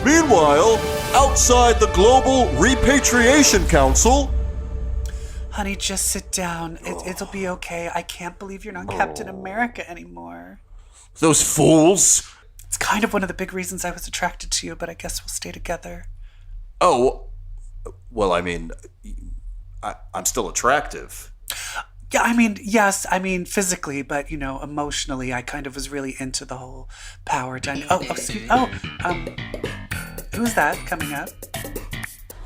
Meanwhile, outside the Global Repatriation Council... Honey, just sit down. It'll be okay. I can't believe you're not Captain America anymore. Those fools. It's kind of one of the big reasons I was attracted to you, but I guess we'll stay together. Oh, well, I mean, I'm still attractive. Yeah, I mean, yes, I mean physically, but, you know, emotionally, I kind of was really into the whole power dynamic. Who's that coming up?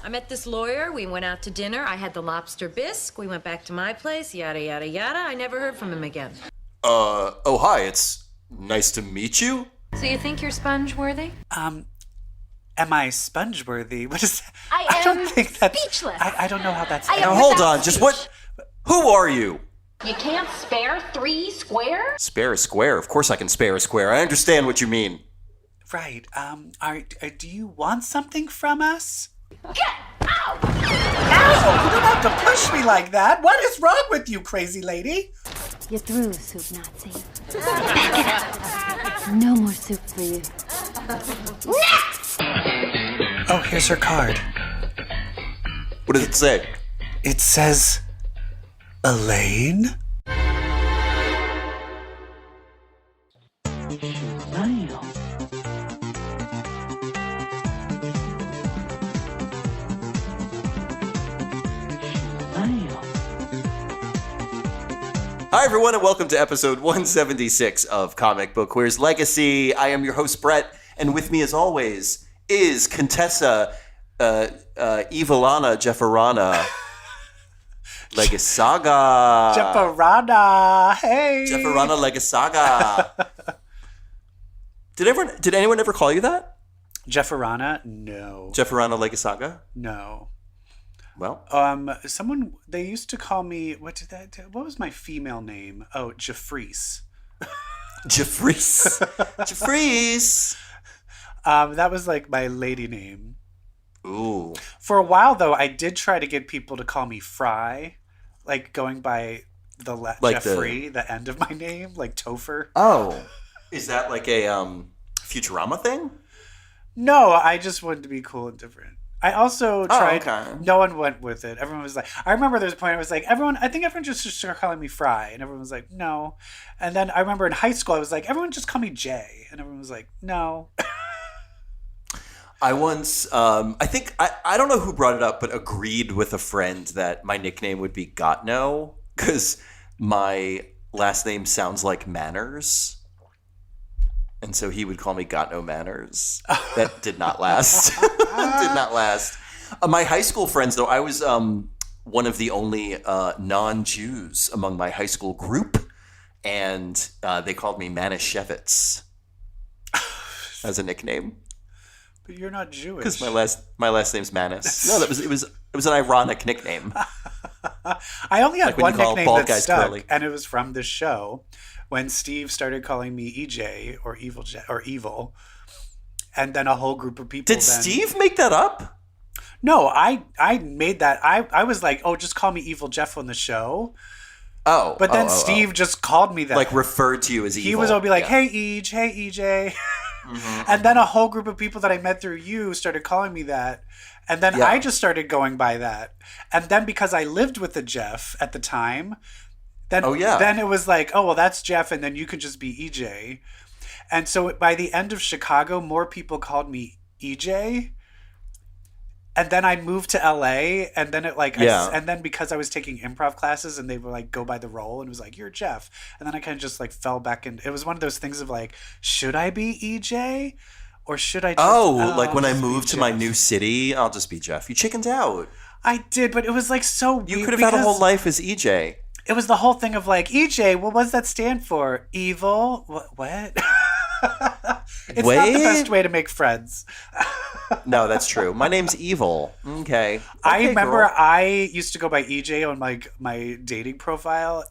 I met this lawyer. We went out to dinner. I had the lobster bisque. We went back to my place, yada, yada, yada. I never heard from him again. Hi, it's nice to meet you. So you think you're sponge-worthy? Am I sponge-worthy? What is that? I don't think that's... speechless. I don't know how that's... Now, hold on, just what... Who are you? You can't spare 3 squares? Spare a square? Of course I can spare a square. I understand what you mean. Right. Do you want something from us? Get out! Ow! You don't have to push me like that. What is wrong with you, crazy lady? You're through, Soup Nazi. Back it up. No more soup for you. Oh, here's her card. What does it say? It says, Elaine? Hi, everyone, and welcome to episode 176 of Comic Book Queer's Legacy. I am your host, Brett, and with me, as always, is Contessa Evelana Jefferana Legasaga. Jefferana, hey! Jefferana Legasaga. Did anyone ever call you that? Jefferana? No. Jefferana Legasaga? No. Well, they used to call me, what was my female name? Oh, Jeffries. Jeffries. Jeffries. That was like my lady name. Ooh. For a while, though, I did try to get people to call me Fry, like going by Jeffrey, the end of my name, like Topher. Oh. Is that like a Futurama thing? No, I just wanted to be cool and different. I also tried. Oh, okay. No one went with it. Everyone was like, I remember there was a point I was like, I think everyone just started calling me Fry. And everyone was like, no. And then I remember in high school, I was like, everyone just call me Jay. And everyone was like, no. I once, I think, I don't know who brought it up, but agreed with a friend that my nickname would be Gotno because my last name sounds like Manners. And so he would call me Got No Manners. That did not last. Did not last. My high school friends, though, I was one of the only non-Jews among my high school group. And they called me Manischewitz as a nickname. But you're not Jewish. Because my last name's Manis. No, it was an ironic nickname. I only had one nickname that stuck, curly. And it was from this show. When Steve started calling me EJ or Evil, and then a whole group of people. Did Steve make that up? No, I made that. I was like, oh, just call me Evil Jeff on the show. Oh, but then Steve just called me that. Like referred to you as Evil. He was always like, hey Ej, hey EJ. Mm-hmm. And then a whole group of people that I met through you started calling me that. And then I just started going by that. And then because I lived with the Jeff at the time, then it was like, oh, well, that's Jeff, and then you can just be EJ. And so by the end of Chicago, more people called me EJ. And then I moved to LA, and then and then because I was taking improv classes, and they were like, go by the role, and it was like, you're Jeff. And then I kind of just like fell back in. It was one of those things of like, should I be EJ? Or should I just... like when I moved to my new city, I'll just be Jeff. You chickened out. I did, but it was like so weird. You could have had a whole life as EJ. It was the whole thing of like, EJ, well, what does that stand for? Evil? What? It's not the best way to make friends. No, that's true. My name's Evil. Okay. I remember I used to go by EJ on my dating profile.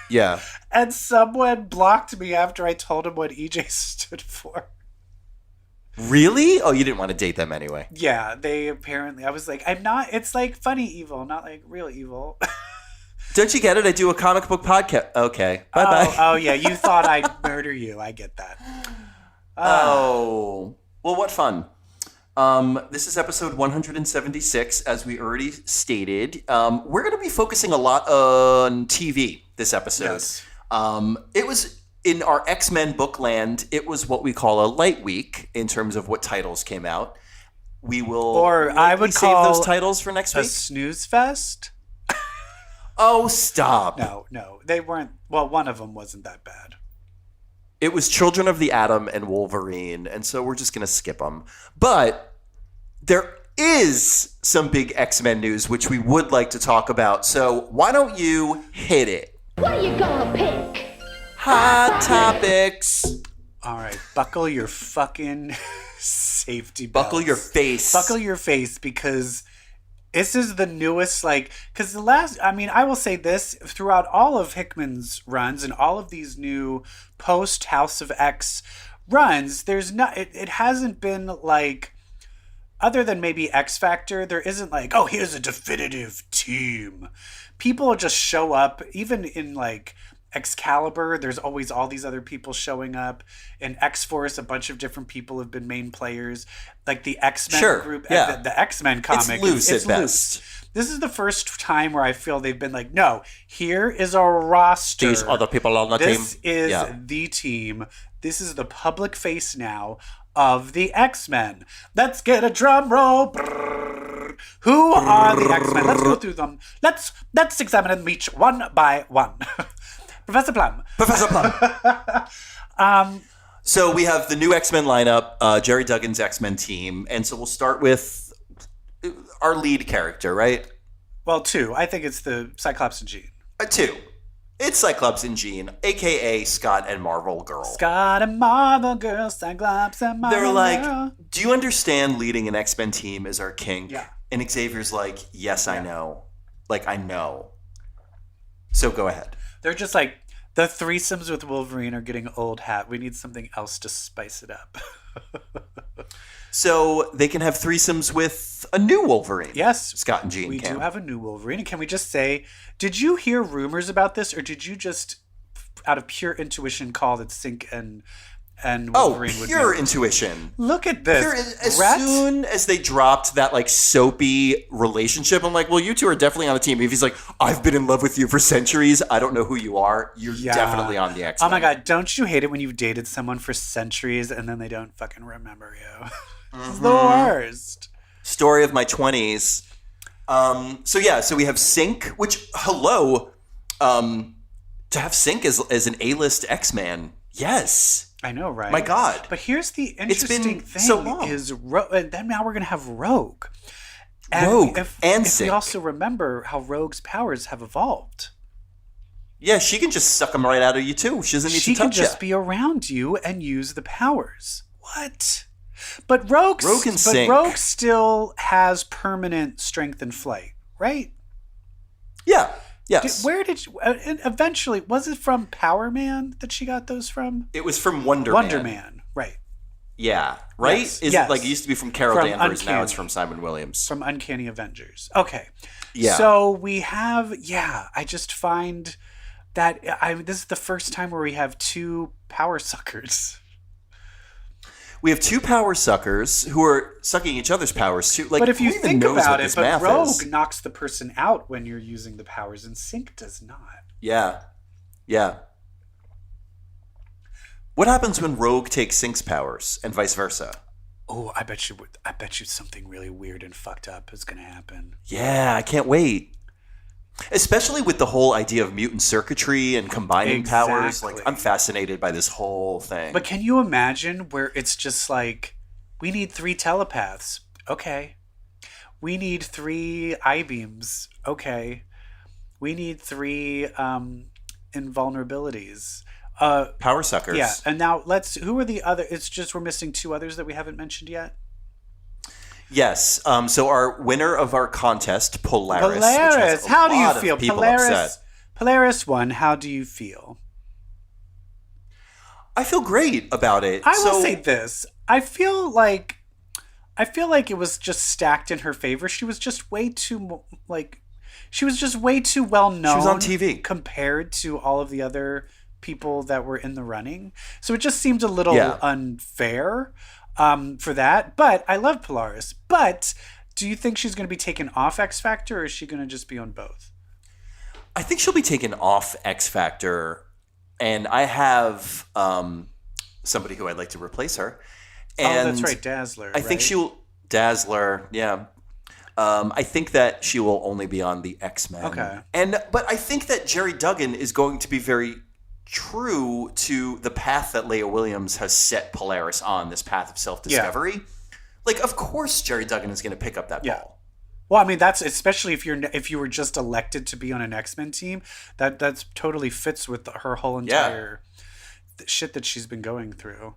Yeah. And someone blocked me after I told him what EJ stood for. Really? Oh, you didn't want to date them anyway. Yeah, they apparently... I was like, I'm not... It's like funny evil, not like real evil. Don't you get it? I do a comic book podcast. Okay. Bye-bye. Oh, yeah. You thought I'd murder you. I get that. Oh. Well, what fun. This is episode 176, as we already stated. We're going to be focusing a lot on TV this episode. Yes. It was in our X-Men bookland. It was what we call a light week in terms of what titles came out. We will, or I would save call those titles for next a week. snooze fest. Oh, stop! No, they weren't. Well, one of them wasn't that bad. It was Children of the Atom and Wolverine, and so we're just going to skip them. But there is some big X-Men news, which we would like to talk about. So why don't you hit it? What are you gonna pick? Hot topics. All right, buckle your fucking safety belts. Buckle your face. Buckle your face, because this is the newest, because I will say this, throughout all of Hickman's runs and all of these new post House of X runs, it hasn't been other than maybe X Factor, there isn't oh, here's a definitive team. People just show up, even in Excalibur, there's always all these other people showing up. In X-Force, a bunch of different people have been main players. The X-Men group, yeah. The X-Men comic. It's loose at best. This is the first time where I feel they've been no, here is a roster. These other people on the team. This is the team. This is the public face now of the X-Men. Let's get a drum roll. Brrr. Who are the X-Men? Let's go through them. Let's examine them each one by one. Professor Plum. So we have the new X-Men lineup, Jerry Duggan's X-Men team. And so we'll start with our lead character, right? Well, two. I think it's the Cyclops and Jean. Two. It's Cyclops and Jean, a.k.a. Scott and Marvel Girl. Scott and Marvel Girl, Cyclops and Marvel Girl. Do you understand leading an X-Men team is our kink? Yeah. And Xavier's yes, I know. I know. So go ahead. They're just the threesomes with Wolverine are getting old hat. We need something else to spice it up. So they can have threesomes with a new Wolverine. Yes. Scott and Jean We can. do have a new Wolverine. And can we just say, did you hear rumors about this, or did you just, out of pure intuition, call that Sync and Wolverine would be? Pure intuition. Look at this. As soon as they dropped that soapy relationship, I'm well, you two are definitely on the team. If he's I've been in love with you for centuries, I don't know who you are, you're definitely on the X-Men. Oh my God, don't you hate it when you've dated someone for centuries and then they don't fucking remember you? It's the worst. Story of my 20s. So we have Sync, which, hello, to have Sync as an A-list X-Man, yes. I know, right? My God. But here's the interesting thing so long. is and then now we're going to have Rogue. If we also remember how Rogue's powers have evolved. Yeah, she can just suck them right out of you too. She doesn't need to touch you. She can just be around you and use the powers. What? But Rogue still has permanent strength and flight, right? Yeah. Yes. Eventually, was it from Power Man that she got those from? It was from Wonder Man. Wonder Man, right. Yeah, right? Yes. It used to be from Carol Danvers, now it's from Simon Williams. From Uncanny Avengers. Okay. Yeah. So we have, I just find that this is the first time where we have two power suckers. We have two power suckers who are sucking each other's powers too. But if you think about it, but Rogue is. knocks the person out when you're using the powers, and Sync does not. Yeah. What happens when Rogue takes Sync's powers and vice versa? Oh, I bet you something really weird and fucked up is going to happen. Yeah, I can't wait. Especially with the whole idea of mutant circuitry and combining powers. I'm fascinated by this whole thing. But can you imagine where it's just we need 3 telepaths. Okay. We need 3 I-beams. Okay. We need 3 invulnerabilities. Power suckers. Yeah. And now who are the other? It's just we're missing 2 others that we haven't mentioned yet. Yes. So our winner of our contest, Polaris. Polaris, how do you feel? Polaris won. How do you feel? I feel great about it. I will say this. I feel like it was just stacked in her favor. She was just way too well known. She was on TV compared to all of the other people that were in the running. So it just seemed a little unfair. for that. But I love Polaris. But do you think she's going to be taken off X Factor, or is she going to just be on both? I think she'll be taken off X Factor, and I have somebody who I'd like to replace her. And that's right, Dazzler. I think she'll Dazzler, yeah. I think that she will only be on the X-Men. Okay. But I think that Jerry Duggan is going to be very true to the path that Leah Williams has set Polaris on, this path of self-discovery. Yeah. Like, of course Jerry Duggan is going to pick up that ball. Well, I mean, that's especially if you were just elected to be on an X-Men team, that's totally fits with her whole entire shit that she's been going through.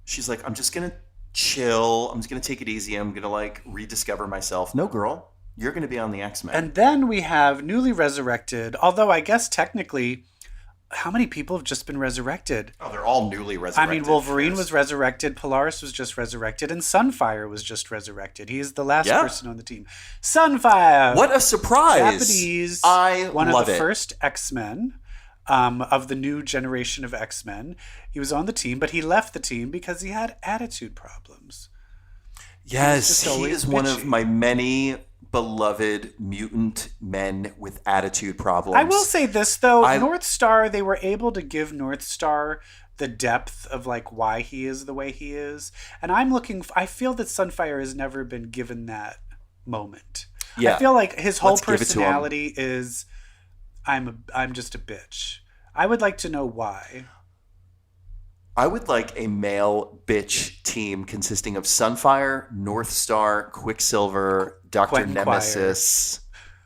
She's like, I'm just going to chill. I'm just going to take it easy. I'm going to like rediscover myself. No, girl, you're going to be on the X-Men. And then we have newly resurrected, although I guess technically, how many people have just been resurrected? Oh, they're all newly resurrected. I mean, Wolverine was resurrected, Polaris was just resurrected, and Sunfire was just resurrected. He is the last person on the team. Sunfire! What a surprise! Japanese. One of the first X-Men. Of the new generation of X-Men. He was on the team, but he left the team because he had attitude problems. Yes, he is one of my many beloved mutant men with attitude problems. I will say this, though. North Star, they were able to give North Star the depth of like why he is the way he is. And I feel that Sunfire has never been given that moment. Yeah. I feel like his whole personality is... I'm just a bitch. I would like to know why. I would like a male bitch team consisting of Sunfire, North Star, Quicksilver, Dr. Nemesis,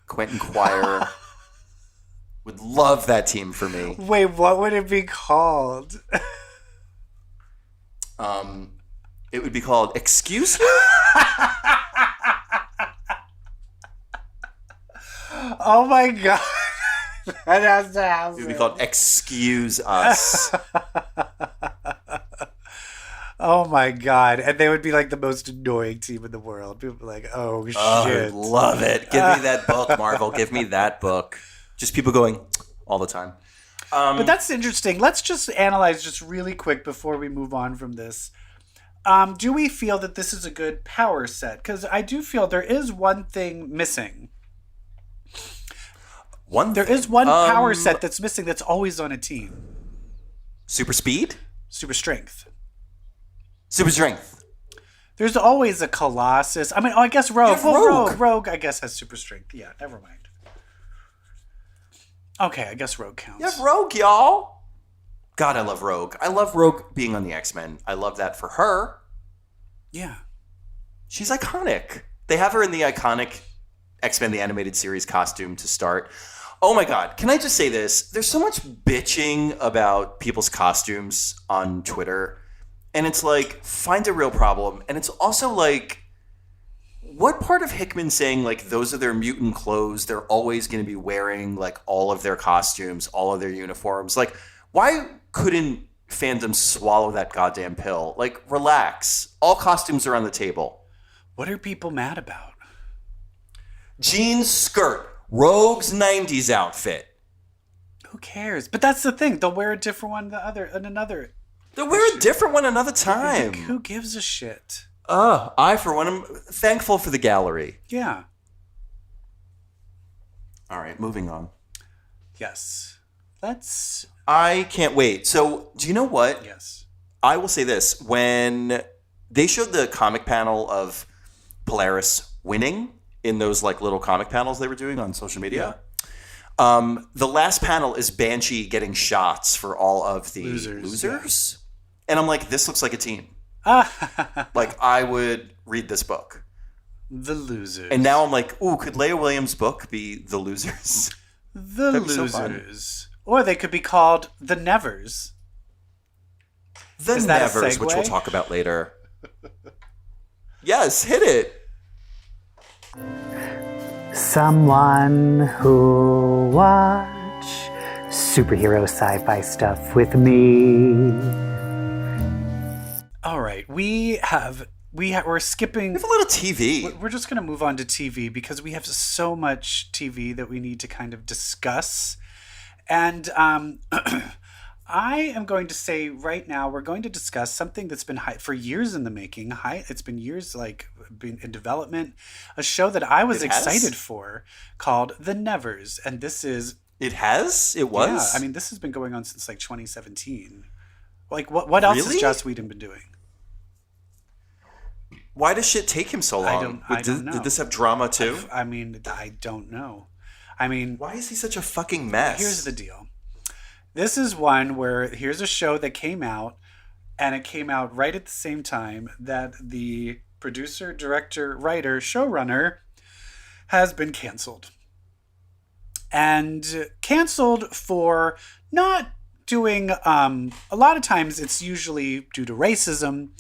Quentin Quire. Would love that team for me. Wait, what would it be called? It would be called Excuse You? Oh my god. That has to happen. It would be called Excuse Us. Oh my god. And they would be like the most annoying team in the world. People would be like, oh shit. I love it. Give me that book, Marvel. Give me that book. Just people going all the time. But that's interesting. Let's just analyze just really quick before we move on from this. Do we feel that this is a good power set? Because I do feel there is one thing missing. There is one power set that's missing that's always on a team. Super speed? Super strength. Super strength. There's always a Colossus. I mean, I guess Rogue. Rogue, I guess, has super strength. Yeah, never mind. Okay, I guess Rogue counts. Yeah, Rogue, y'all. God, I love Rogue. I love Rogue being on the X-Men. I love that for her. Yeah. She's iconic. They have her in the iconic X-Men the Animated Series costume to start. Oh my God. Can I just say this? There's so much bitching about people's costumes on Twitter. And it's like, find a real problem. And it's also like, what part of Hickman saying, like, those are their mutant clothes, they're always going to be wearing, like, all of their costumes, all of their uniforms? Like, why couldn't fandom swallow that goddamn pill? Like, relax. All costumes are on the table. What are people mad about? Jeans, skirt. Rogue's 90s outfit. Who cares? But that's the thing. They'll wear a different one another. They'll wear a different one another time. Who gives a shit? I, for one, am thankful for the gallery. Yeah. All right, moving on. Yes. I can't wait. So, do you know what? Yes. I will say this. When they showed the comic panel of Polaris winning in those like little comic panels they were doing on social media, the last panel is Banshee getting shots for all of the losers. Yeah. And I'm like, this looks like a team. Like, I would read this book. The Losers. And now I'm like, ooh, could Leah Williams' book be The Losers? The Losers. Or they could be called The Nevers. The Nevers, which we'll talk about later. Yes, hit it. Someone who'll watch superhero sci-fi stuff with me. All right, we're skipping. We have a little TV. We're just going to move on to TV because we have so much TV that we need to kind of discuss. And I am going to say right now we're going to discuss something that's been for years in the making. It's been years, like, been in development. A show that I was excited for called The Nevers, and this is. It has. It was. Yeah, I mean, this has been going on since like 2017. Like, what else has Joss Whedon been doing? Why does shit take him so long? I don't know. Did this have drama too? I mean, I don't know. I mean, why is he such a fucking mess? Here's the deal. This is one where here's a show that came out, and it came out right at the same time that the producer, director, writer, showrunner has been canceled. And canceled for not doing, a lot of times it's usually due to racism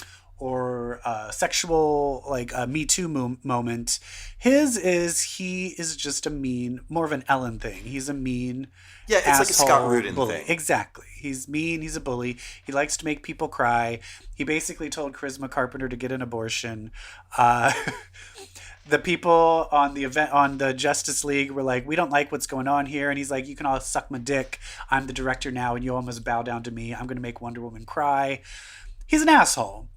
or sexual, like a Me Too moment. His is, he is just a mean, more of an Ellen thing. He's a mean it's like a Scott Rudin thing. Exactly. He's mean. He's a bully. He likes to make people cry. He basically told Charisma Carpenter to get an abortion. The people on the event, on the Justice League, were like, we don't like what's going on here. And he's like, you can all suck my dick. I'm the director now, and you all must bow down to me. I'm going to make Wonder Woman cry. He's an asshole.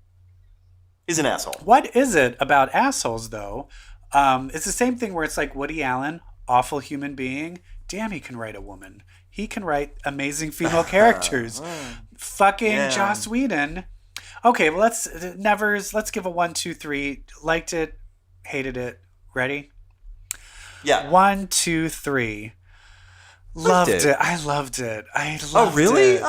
He's an asshole. What is it about assholes, though? It's the same thing where it's like Woody Allen, awful human being. Damn, he can write a woman. He can write amazing female characters. Fucking Joss Whedon. Okay, well, let's give a 1, 2, 3. Liked it, hated it. Ready? Yeah. 1, 2, 3. Loved it. I loved it. Oh, really?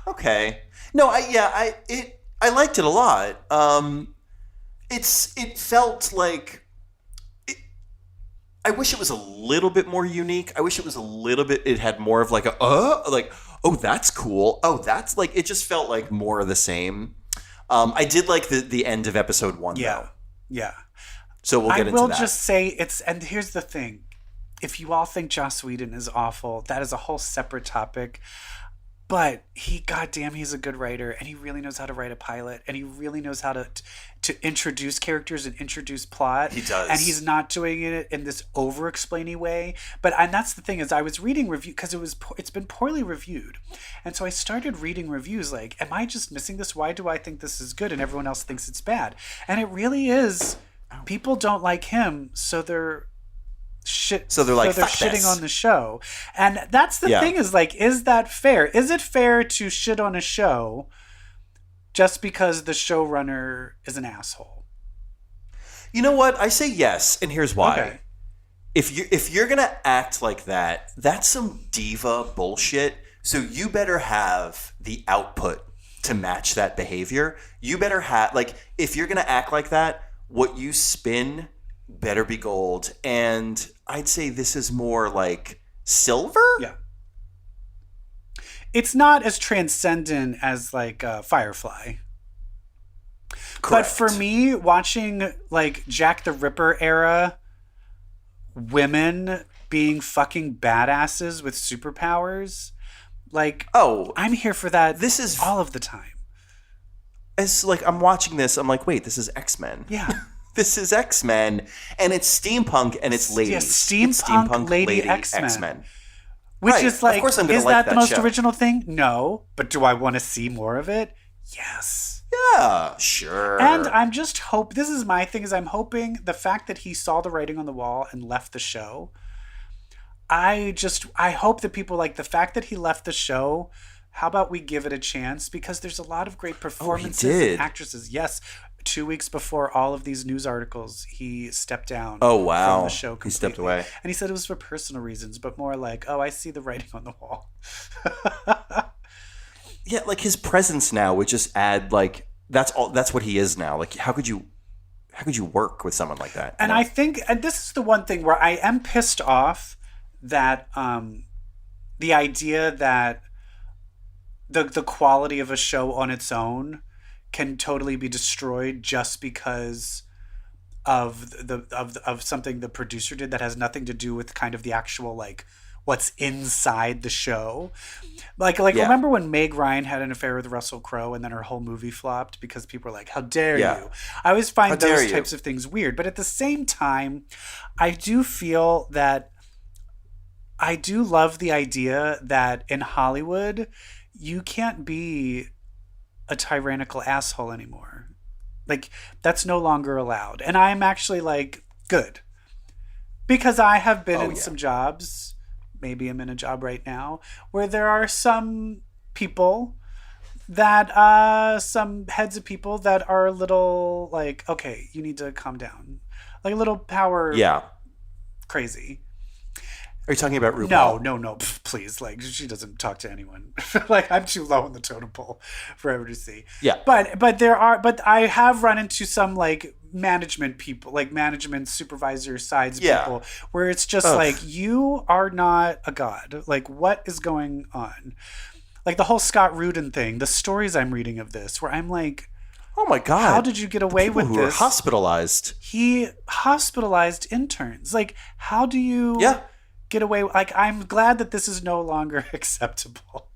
Okay. No, I liked it a lot. It felt like. I wish it was a little bit more unique. I wish it was a little bit. It had more of like oh, that's cool. Oh, that's like. It just felt like more of the same. I did like the end of episode 1. Yeah, though. yeah. So we'll get into that. I will just say it's. And here's the thing: if you all think Joss Whedon is awful, that is a whole separate topic. But he's a good writer, and he really knows how to write a pilot, and he really knows how to introduce characters and introduce plot. He does, and he's not doing it in this over-explainy way. And that's the thing is, I was reading review because it's been poorly reviewed, and so I started reading reviews like, am I just missing this? Why do I think this is good and everyone else thinks it's bad? And it really is. People don't like him, so they're shitting on the show. And that's the thing is like, is that fair? Is it fair to shit on a show just because the showrunner is an asshole? You know what? I say yes, and here's why. Okay. If you're gonna act like that, that's some diva bullshit. So you better have the output to match that behavior. You better have, like, if you're gonna act like that, what you spin better be gold. And I'd say this is more like silver? Yeah. It's not as transcendent as like Firefly. Correct. But for me, watching like Jack the Ripper era women being fucking badasses with superpowers, like, I'm here for that. This is all of the time. It's like, I'm watching this, I'm like, wait, this is X-Men. Yeah. This is X-Men, and it's steampunk, and it's ladies. Yeah, steampunk lady X-Men. Which right. is like, of course I'm gonna is like that the most show. original thing? No. But do I want to see more of it? Yes. Yeah, sure. And I'm just this is my thing, is I'm hoping the fact that he saw the writing on the wall and left the show. I hope that people like the fact that he left the show. How about we give it a chance? Because there's a lot of great performances and actresses. Yes. 2 weeks before all of these news articles, he stepped down. Oh, wow. From the show completely. He stepped away. And he said it was for personal reasons, but more like, I see the writing on the wall. Yeah, like his presence now would just add, like, that's what he is now. Like, how could you work with someone like that? And I think, and this is the one thing where I am pissed off that the idea that the quality of a show on its own can totally be destroyed just because of something the producer did that has nothing to do with kind of the actual, like, what's inside the show. Remember when Meg Ryan had an affair with Russell Crowe and then her whole movie flopped because people were like, how dare you? I always find those types of things weird. But at the same time, I do feel that I do love the idea that in Hollywood, you can't be a tyrannical asshole anymore. Like, that's no longer allowed. And I'm actually like, good. Because I have been in some jobs, maybe I'm in a job right now, where there are some people that, some heads of people that are a little like, okay, you need to calm down. Like a little power crazy. Are you talking about RuPaul? No, please. Like, she doesn't talk to anyone. Like, I'm too low in the totem pole for ever to see. Yeah. But I have run into some, like, management people, like management supervisor sides people, where it's just like, you are not a god. Like, what is going on? Like, the whole Scott Rudin thing, the stories I'm reading of this, where I'm like, oh my God. how did you get away with who this? Were hospitalized. He hospitalized interns. Like, how do you... get away. Like, I'm glad that this is no longer acceptable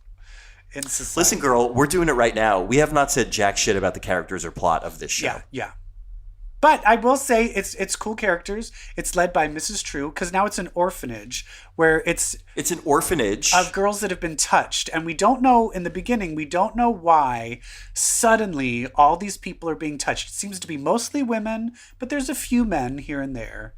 in society. Listen, girl, we're doing it right now. We have not said jack shit about the characters or plot of this show. Yeah. But I will say it's cool characters. It's led by Mrs. True, because now it's an orphanage where it's an orphanage of girls that have been touched, and we don't know in the beginning. We don't know why suddenly all these people are being touched. It seems to be mostly women, but there's a few men here and there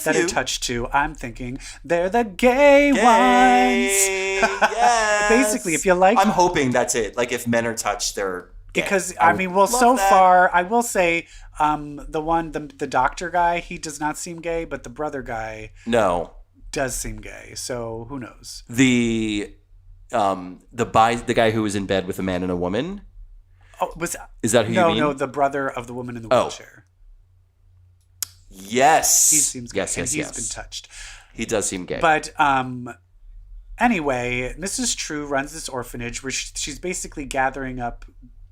that are touched too. I'm thinking they're the gay ones. Yes. Basically, if you like, I'm hoping that's it. Like, if men are touched, they're gay. Because I mean, well, so far I will say, the doctor guy, he does not seem gay, but the brother guy does seem gay. So who knows? The guy who was in bed with a man and a woman. Oh, is that who you mean? No, the brother of the woman in the wheelchair. Yes. He seems gay. Yes. He's been touched. He does seem gay. But anyway, Mrs. True runs this orphanage where she's basically gathering up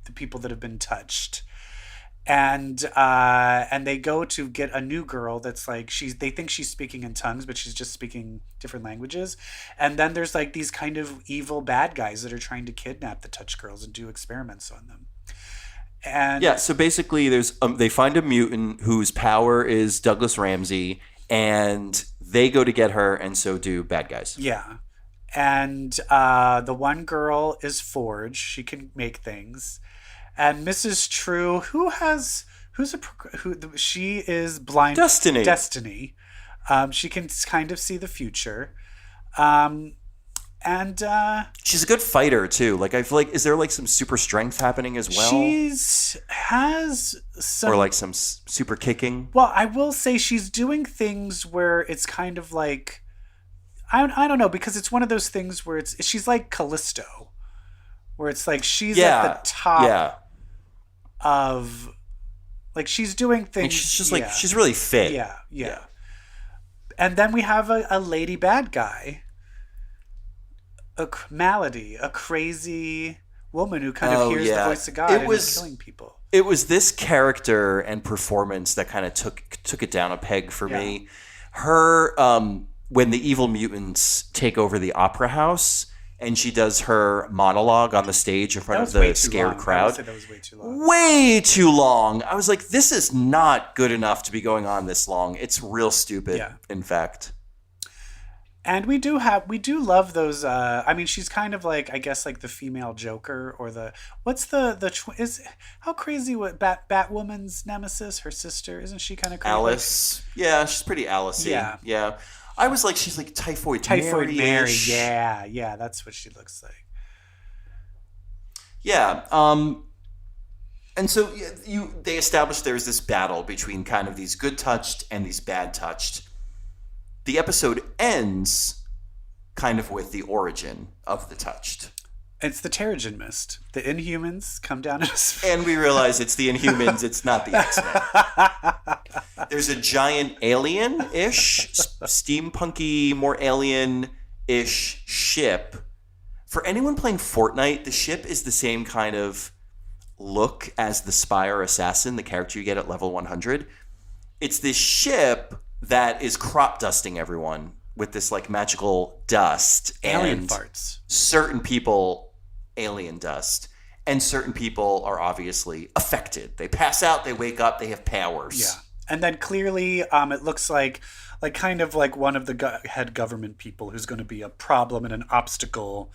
the people that have been touched. And they go to get a new girl that's like, they think she's speaking in tongues, but she's just speaking different languages. And then there's like these kind of evil bad guys that are trying to kidnap the touched girls and do experiments on them. And so basically there's they find a mutant whose power is Douglas Ramsey, and they go to get her, and so do bad guys. Yeah. And the one girl is Forge. She can make things. And Mrs. True, she is blind. Destiny. She can kind of see the future. And she's a good fighter too. Like, I feel like, is there like some super strength happening as well? Has some, or like some super kicking. Well, I will say she's doing things where it's kind of like, I don't know, because it's one of those things where she's like Callisto, where it's like she's at the top of, like, she's doing things. And she's just like, she's really fit. Yeah. And then we have a lady bad guy. A malady, a crazy woman who kind of hears the voice of God and is killing people. It was this character and performance that kind of took it down a peg for me. Her, when the evil mutants take over the opera house and she does her monologue on the stage in front of the scared crowd. I would say that was way too long. Way too long. I was like, this is not good enough to be going on this long. It's real stupid, in fact. And we do love those. I mean, she's kind of like, I guess, like the female Joker, or how crazy what Batwoman's nemesis, her sister, isn't she kind of crazy? Alice. Yeah, she's pretty Alice-y. Yeah. I was like, she's like Typhoid Mary. Yeah, that's what she looks like. Yeah. And so they established there's this battle between kind of these good touched and these bad touched. The episode ends kind of with the origin of the touched. It's the Terrigen Mist. The Inhumans come down and we realize it's the Inhumans, it's not the X-Men. There's a giant alien-ish, steampunky, more alien-ish ship. For anyone playing Fortnite, the ship is the same kind of look as the Spire Assassin, the character you get at level 100. It's this ship that is crop dusting everyone with this like magical dust. Alien farts. Certain people alien dust, and certain people are obviously affected. They pass out, they wake up, they have powers. Yeah. And then clearly it looks like kind of like one of the head government people who's going to be a problem and an obstacle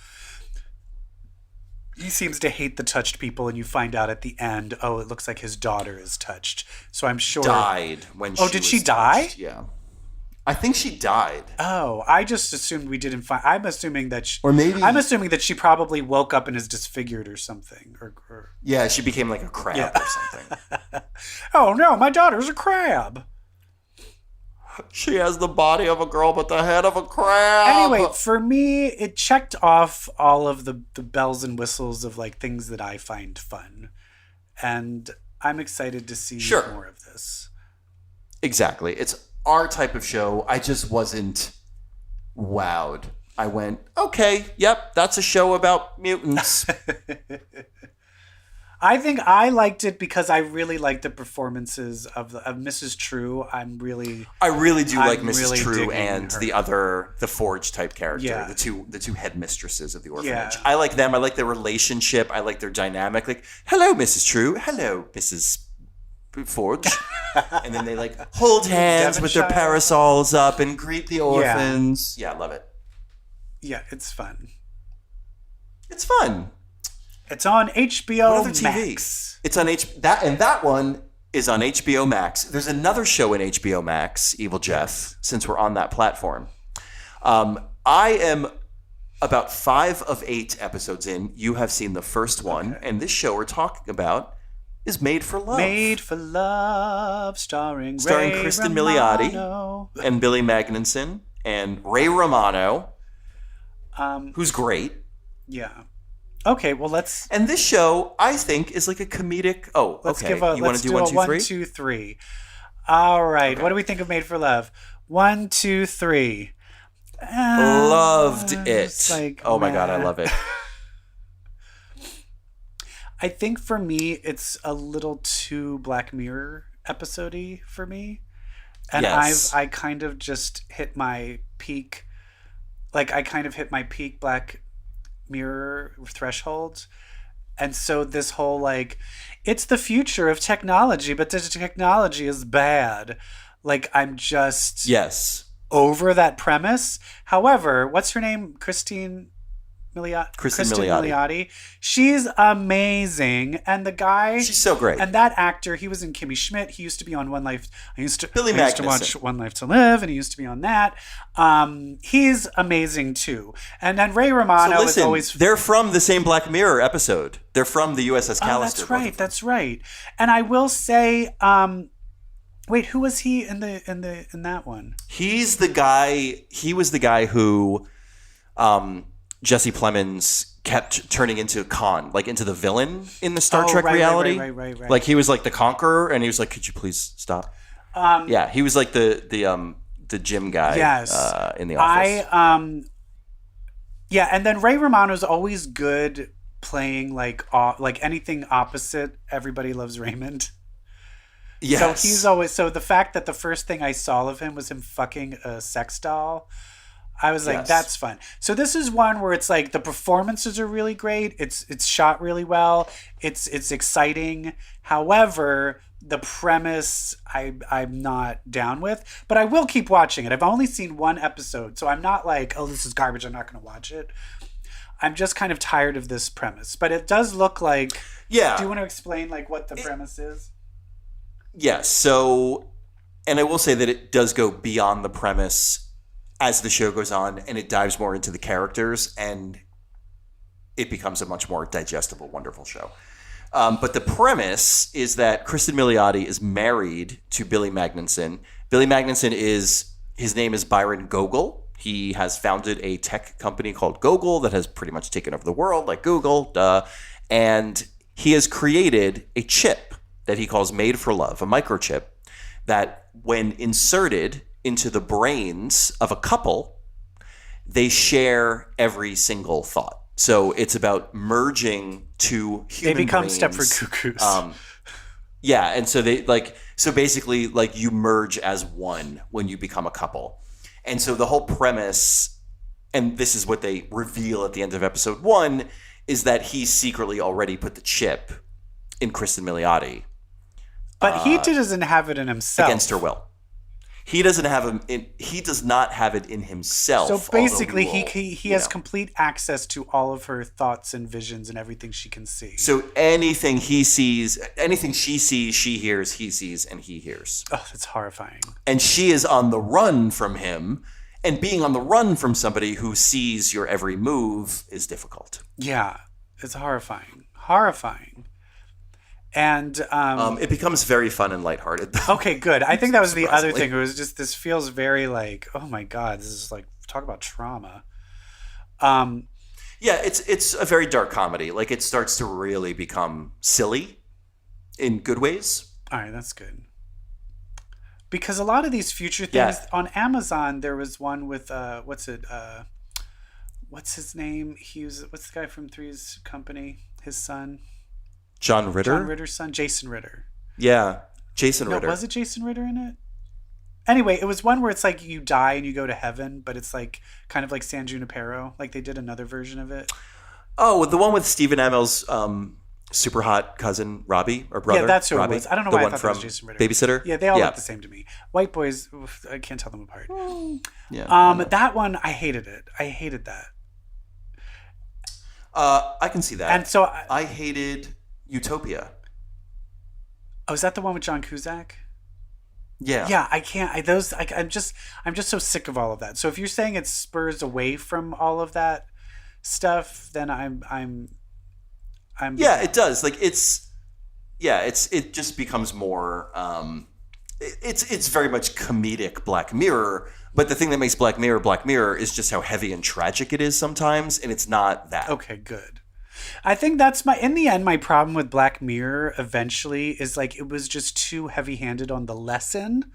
He seems to hate the touched people, and you find out at the end, oh, it looks like his daughter is touched. So I'm sure... Died when she Oh, did was she die? touched. Yeah. I think she died. Oh, I just assumed we didn't find... I'm assuming that she... Or maybe... I'm assuming that she probably woke up and is disfigured or something. Or... Yeah, she became like a crab or something. Oh, no, my daughter's a crab. She has the body of a girl but the head of a crab. Anyway, for me, it checked off all of the bells and whistles of like things that I find fun. And I'm excited to see more of this. Exactly. It's our type of show. I just wasn't wowed. I went, okay, yep, that's a show about mutants. I think I liked it because I really liked the performances of Mrs. True. I really do like Mrs. True and her. the Forge type character, Yeah. the two headmistresses of the orphanage. Yeah. I like them. I like their relationship. I like their dynamic. Like, hello, Mrs. True. Hello, Mrs. Forge. And then they like hold hands with their parasols up and greet the orphans. Yeah, I love it. Yeah, it's fun. It's fun. It's on HBO TV? Max. It's on that one is on HBO Max. There's another show in HBO Max, Evil Jeff, since we're on that platform. I am about 5 of 8 episodes in. You have seen the first one, and this show we're talking about is Made for Love. Made for Love, starring Ray Kristen Romano. Milioti and Billy Magnuson and Ray Romano, who's great. Yeah. Okay, well let's. And this show, I think, is like a comedic. Oh, let's okay. You want to do 1, 2, 3? 1, 2, 3. All right. Okay. What do we think of Made for Love? 1, 2, 3. Loved it. Like, oh my god, I love it. I think for me, it's a little too Black Mirror episode-y for me, and yes. I kind of just hit my peak. Like I kind of hit my peak Black Mirror threshold. And so this whole like it's the future of technology, but the technology is bad. Like I'm just over that premise. However, what's her name? Kristen Milioti. She's amazing, and the guy, she's so great. And that actor, he was in Kimmy Schmidt. He used to be on One Life. I used to watch One Life to Live, and he used to be on that. He's amazing too. And then Ray Romano is always. They're from the same Black Mirror episode. They're from the USS Callister. That's right. And I will say. Wait, who was he in that one? He's the guy. He was the guy who. Jesse Plemons kept turning into Khan, like into the villain in the Star Trek reality. Right. Like he was like the Conqueror, and he was like, "Could you please stop?" He was like the gym guy. Yes. In the office. And then Ray Romano's always good playing like anything opposite. Everybody Loves Raymond. Yes. So he's always the fact that the first thing I saw of him was him fucking a sex doll. I was like, that's fun. So this is one where it's like the performances are really great. It's shot really well. It's exciting. However, the premise I'm not down with, but I will keep watching it. I've only seen 1 episode, so I'm not like, oh, this is garbage, I'm not going to watch it. I'm just kind of tired of this premise. But it does look like. Yeah. Do you want to explain like what the premise is? Yes. So, and I will say that it does go beyond the premise as the show goes on, and it dives more into the characters, and it becomes a much more digestible, wonderful show. But the premise is that Kristen Milioti is married to Billy Magnuson. Billy Magnuson his name is Byron Gogol. He has founded a tech company called Gogol that has pretty much taken over the world, like Google, and he has created a chip that he calls Made for Love, a microchip that when inserted into the brains of a couple, they share every single thought. So it's about merging two human They become brains. Stepford Cuckoos. And so basically like you merge as one when you become a couple. And so the whole premise, and this is what they reveal at the end of episode 1, is that he secretly already put the chip in Kristen Milioti. But he doesn't have it in himself. Against her will. He doesn't have him. He does not have it in himself. So basically, although he has complete access to all of her thoughts and visions and everything she can see. So anything he sees, anything she sees, she hears, he sees, and he hears. Oh, that's horrifying. And she is on the run from him. And being on the run from somebody who sees your every move is difficult. Yeah, it's horrifying. Horrifying. And it becomes very fun and lighthearted. okay, good. I think that was the other thing. It was just, this feels very like, oh my God, this is like, talk about trauma. Yeah, it's a very dark comedy. Like, it starts to really become silly in good ways. All right, that's good. Because a lot of these future things on Amazon, there was one with what's his name? What's the guy from Three's Company? His son, John Ritter. John Ritter's son, Jason Ritter. Yeah, Jason Ritter. Was it Jason Ritter in it? Anyway, it was one where it's like you die and you go to heaven, but it's like kind of like San Junipero. Like they did another version of it. Oh, the one with Stephen Amell's super hot cousin Robbie or brother. Yeah, that's who Robbie. it was. I don't know the why I one thought that was from Jason Ritter. Babysitter. Yeah, they all look the same to me. White boys, oof, I can't tell them apart. Yeah. That one, I hated it. I hated that. I can see that. And so I hated Utopia. Oh, is that the one with John Cusack? Yeah. Yeah, I can't. I'm just so sick of all of that. So if you're saying it spurs away from all of that stuff, then I'm. Yeah, it does. Like it just becomes more. It's very much comedic Black Mirror. But the thing that makes Black Mirror is just how heavy and tragic it is sometimes, and it's not that. Okay, good. I think that's in the end, my problem with Black Mirror eventually is like it was just too heavy-handed on the lesson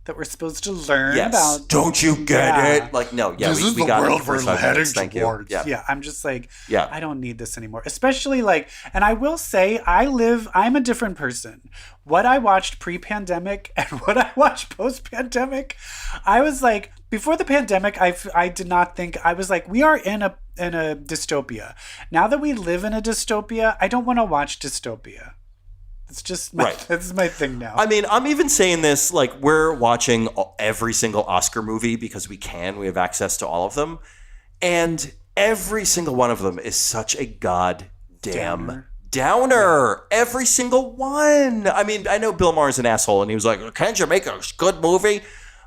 that we're supposed to learn about. Don't you get it? Like, no, yeah, this is we the got world it for we're 5 heading minutes. Thank towards. you. Yeah, I'm just like, yeah. I don't need this anymore. Especially like, and I will say, I'm a different person. What I watched pre-pandemic and what I watched post-pandemic, I was like, before the pandemic, I did not think, I was like, we are in a dystopia. Now that we live in a dystopia, I don't want to watch dystopia. It's just that's my thing now. I mean, I'm even saying this, like, we're watching every single Oscar movie because we have access to all of them. And every single one of them is such a goddamn downer. Every single one. I mean, I know Bill Maher's an asshole and he was like, can't you make a good movie?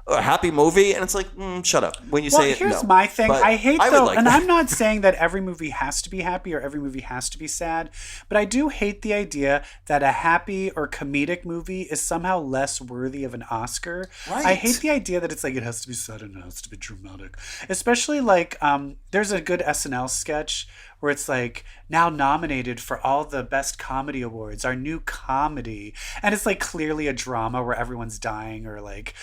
A happy movie? And it's like, shut up. When you say it, here's my thing. But I hate and I'm not saying that every movie has to be happy or every movie has to be sad, but I do hate the idea that a happy or comedic movie is somehow less worthy of an Oscar. Right. I hate the idea that it's like it has to be sad and it has to be dramatic. Especially like there's a good SNL sketch where it's like now nominated for all the best comedy awards, our new comedy. And it's like clearly a drama where everyone's dying or like,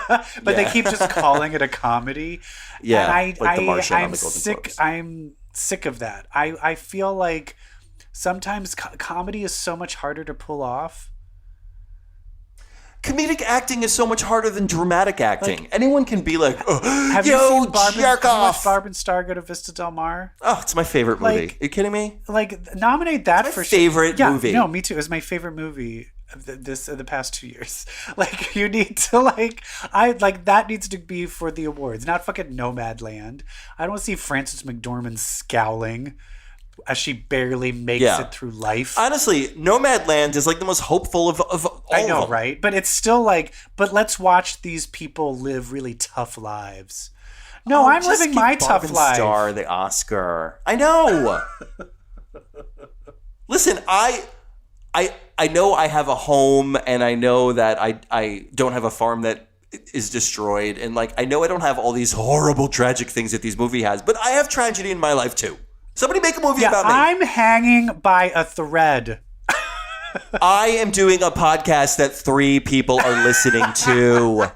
but they keep just calling it a comedy. Yeah. And like The Martian on I'm the Golden sick. Globes. I'm sick of that. I feel like sometimes comedy is so much harder to pull off. Comedic acting is so much harder than dramatic acting. Like, anyone can be like, have you seen Barb and Star go to Vista Del Mar? Oh, it's my favorite movie. Like, are you kidding me? Like, nominate that it's for favorite movie. No, me too. It was my favorite movie of the past 2 years. Like, you need to that needs to be for the awards, not fucking Nomadland. I don't see Frances McDormand scowling as she barely makes it through life. Honestly, Nomadland is like the most hopeful of all I know, of them. right? But it's still like, but let's watch these people live really tough lives. No, I'm living my tough life. Star the Oscar. I know. Listen, I know I have a home, and I know that I don't have a farm that is destroyed, and like I know I don't have all these horrible tragic things that these movie has, but I have tragedy in my life too. Somebody make a movie about me. I'm hanging by a thread. I am doing a podcast that 3 people are listening to.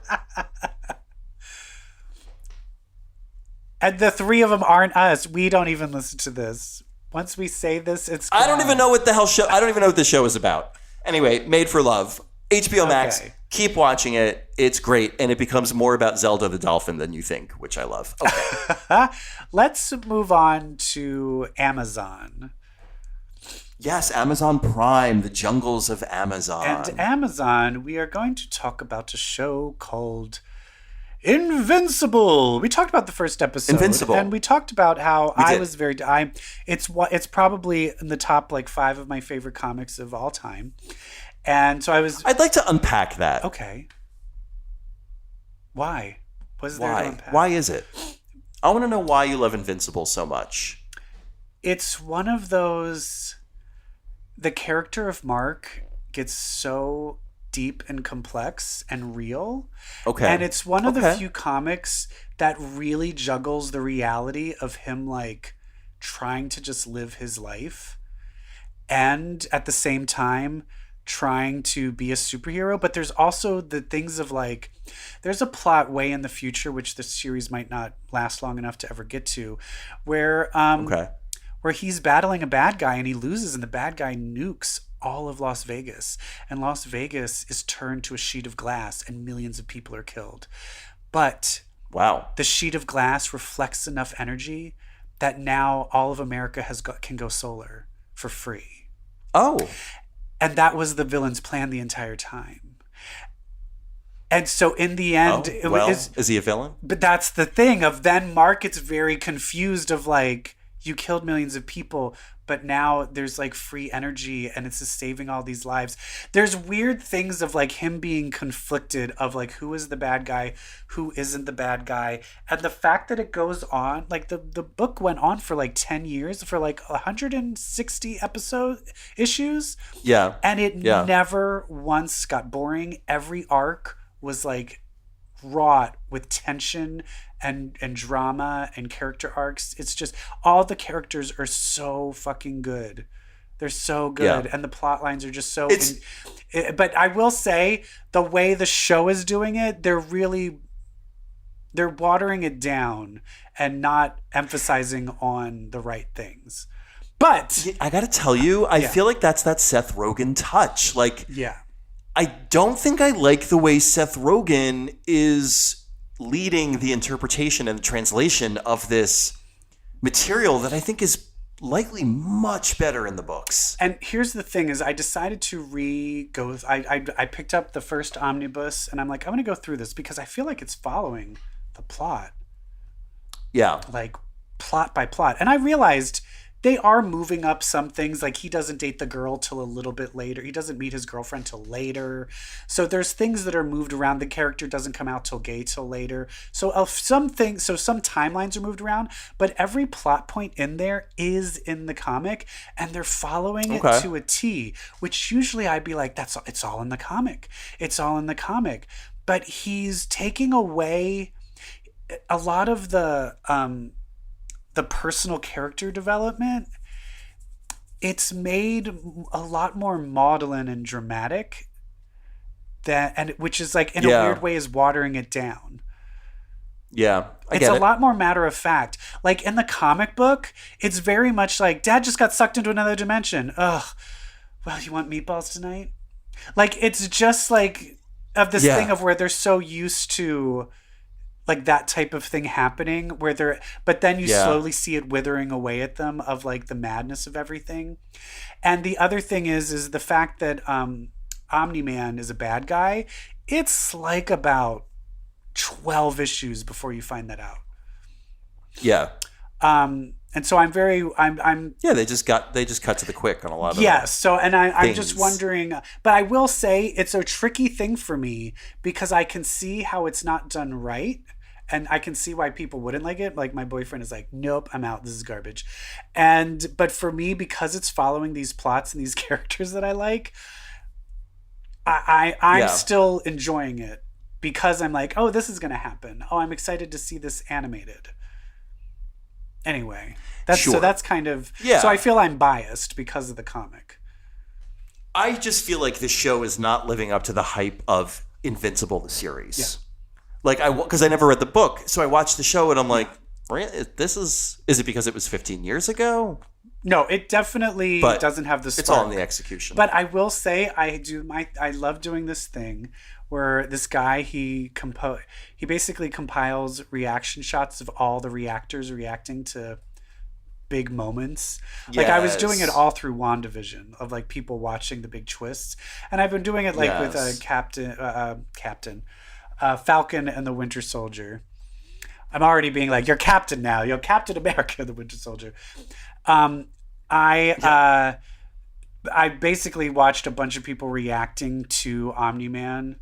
And the 3 of them aren't us. We don't even listen to this. Once we say this, it's gone. I don't even know what the hell show. I don't even know what the show is about. Anyway, Made for Love, HBO Max. Okay. Keep watching it. It's great, and it becomes more about Zelda the dolphin than you think, which I love. Okay. Let's move on to Amazon. Yes, Amazon Prime, the jungles of Amazon. And Amazon, we are going to talk about a show called Invincible. We talked about the first episode. Invincible. And we talked about how We I did. was very... It's probably in the top, like, 5 of my favorite comics of all time. And so I was... I'd like to unpack that. Okay. Why? What is there to Why? unpack? Why is it? I want to know why you love Invincible so much. It's one of those... The character of Mark gets so deep and complex and real. Okay. And it's one of the few comics that really juggles the reality of him, like, trying to just live his life and at the same time trying to be a superhero. But there's also the things of, like, there's a plot way in the future, which this series might not last long enough to ever get to, where where he's battling a bad guy and he loses, and the bad guy nukes all of Las Vegas, and Las Vegas is turned to a sheet of glass and millions of people are killed. But wow, the sheet of glass reflects enough energy that now all of America can go solar for free. Oh. And that was the villain's plan the entire time. And so in the end... is he a villain? But that's the thing of then Mark gets very confused of, like, you killed millions of people, but now there's, like, free energy and it's just saving all these lives. There's weird things of, like, him being conflicted of, like, who is the bad guy, who isn't the bad guy. And the fact that it goes on, like, the book went on for, like, 10 years, for, like, 160 issues. Yeah. And it never once got boring. Every arc was, like, wrought with tension and drama and character arcs. It's just all the characters are so fucking good. They're so good, and the plot lines are just so. But I will say the way the show is doing it, they're watering it down and not emphasizing on the right things. But I gotta tell you, I feel like that's that Seth Rogen touch. Like, I don't think I like the way Seth Rogen is leading the interpretation and the translation of this material that I think is likely much better in the books. And here's the thing is I decided to I picked up the first omnibus and I'm like, I'm going to go through this because I feel like it's following the plot. Yeah. Like plot by plot. And I realized they are moving up some things. Like he doesn't date the girl till a little bit later. He doesn't meet his girlfriend till later. So there's things that are moved around. The character doesn't come out till gay till later. So some timelines are moved around, but every plot point in there is in the comic and they're following it to a T, which usually I'd be like, it's all in the comic. It's all in the comic. But he's taking away a lot of the personal character development. It's made a lot more maudlin and dramatic which is like in a weird way is watering it down. Yeah. It's a lot more matter of fact. Like in the comic book, it's very much like Dad just got sucked into another dimension. Ugh. Well, you want meatballs tonight? Like it's just like of this thing of where they're so used to like that type of thing happening but then you slowly see it withering away at them of like the madness of everything. And the other thing is the fact that Omni-Man is a bad guy. It's like about 12 issues before you find that out. Yeah. And so I'm they just cut to the quick on a lot of so and I'm just wondering, but I will say it's a tricky thing for me because I can see how it's not done right and I can see why people wouldn't like it. Like my boyfriend is like, nope, I'm out, this is garbage. But for me, because it's following these plots and these characters that I like, I'm still enjoying it because I'm like, oh, this is gonna happen. Oh, I'm excited to see this animated. Anyway, so that's kind of so I feel I'm biased because of the comic. I just feel like this show is not living up to the hype of Invincible the series. Yeah. Like because I never read the book, so I watched the show and I'm like, is it because it was 15 years ago? No, it definitely doesn't have the spark. It's all in the execution. But I will say I love doing this thing where this guy he basically compiles reaction shots of all the reactors reacting to big moments. Like I was doing it Yes. all through WandaVision of like people watching the big twists, and I've been doing it like with Yes. Falcon and the Winter Soldier. I'm already being like, you're Captain now. You're Captain America, the Winter Soldier. I basically watched a bunch of people reacting to Omni-Man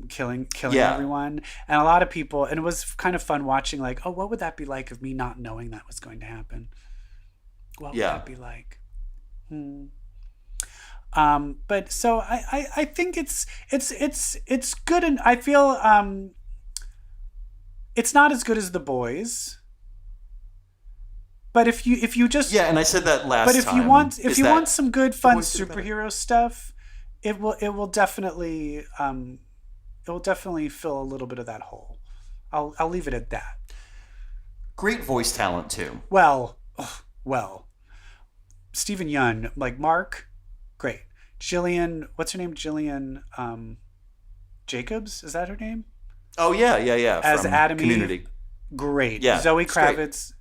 killing Yeah. everyone, and a lot of people, and it was kind of fun watching like, oh, what would that be like of me not knowing that was going to happen? What would Yeah. that be like? But so I think it's good, and I feel it's not as good as The Boys. But if you just Yeah, and I said that last but if time. you want Is that some good fun Boys did better. superhero stuff, it will definitely fill a little bit of that hole. I'll leave it at that. Great voice talent too. Well, Stephen Yeun, like Mark, great. Jillian, what's her name? Jillian Jacobs, is that her name? Oh yeah. As from Adam Eve. Community. Great. Yeah, Zoe it's great. Kravitz.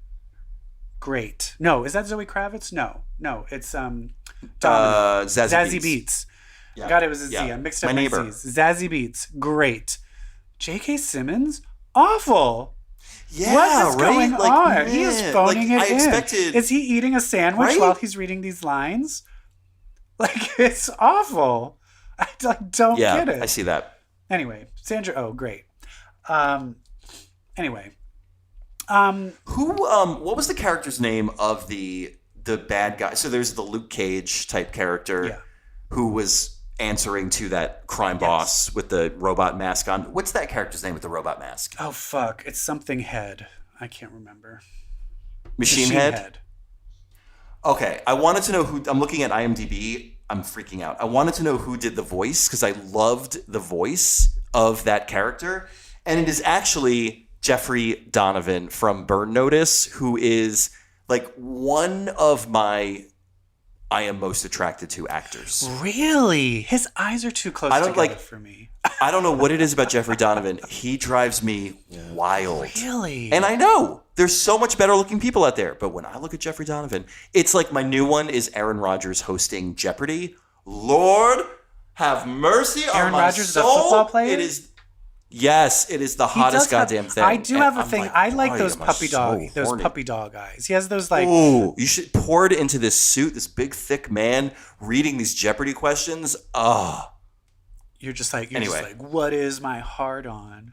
Great. No, is that Zoe Kravitz? No, it's Domino. Zazie Beetz. Yeah. God, it was a Z. Yeah. I mixed up My my neighbor. Z's. Zazie Beetz. Great. J.K. Simmons? Awful. Yeah, What is right? going Like, on? He is man, phoning like, it I in. expected- Is he eating a sandwich Right? while he's reading these lines? Like, it's awful. I don't Yeah, get it. I see that. Anyway, Sandra Oh, great. Anyway. Who? What was the character's name of the bad guy? So there's the Luke Cage type character Yeah. who was answering to that crime boss with the robot mask on. What's that character's name with the robot mask? Oh, fuck. It's something head. I can't remember. Machine Head? Okay, I wanted to know who. I'm looking at IMDb. I'm freaking out. I wanted to know who did the voice because I loved the voice of that character. And it is actually Jeffrey Donovan from Burn Notice, who is like one of my I am most attracted to actors. Really? His eyes are too close I don't together like- for me. I don't know what it is about Jeffrey Donovan. He drives me wild. Really? And I know there's so much better looking people out there, but when I look at Jeffrey Donovan, it's like my new one is Aaron Rodgers hosting Jeopardy. Lord, have mercy on Aaron my Rodgers is a soul. football player? It is. Yes, it is the He hottest does have- goddamn thing. I do And have a I'm thing. I like boy, those am I puppy so dog horny. eyes. He has those like Ooh, you should pour it into this suit, this big thick man reading these Jeopardy questions. Oh, you're just like Anyway. what is my heart on?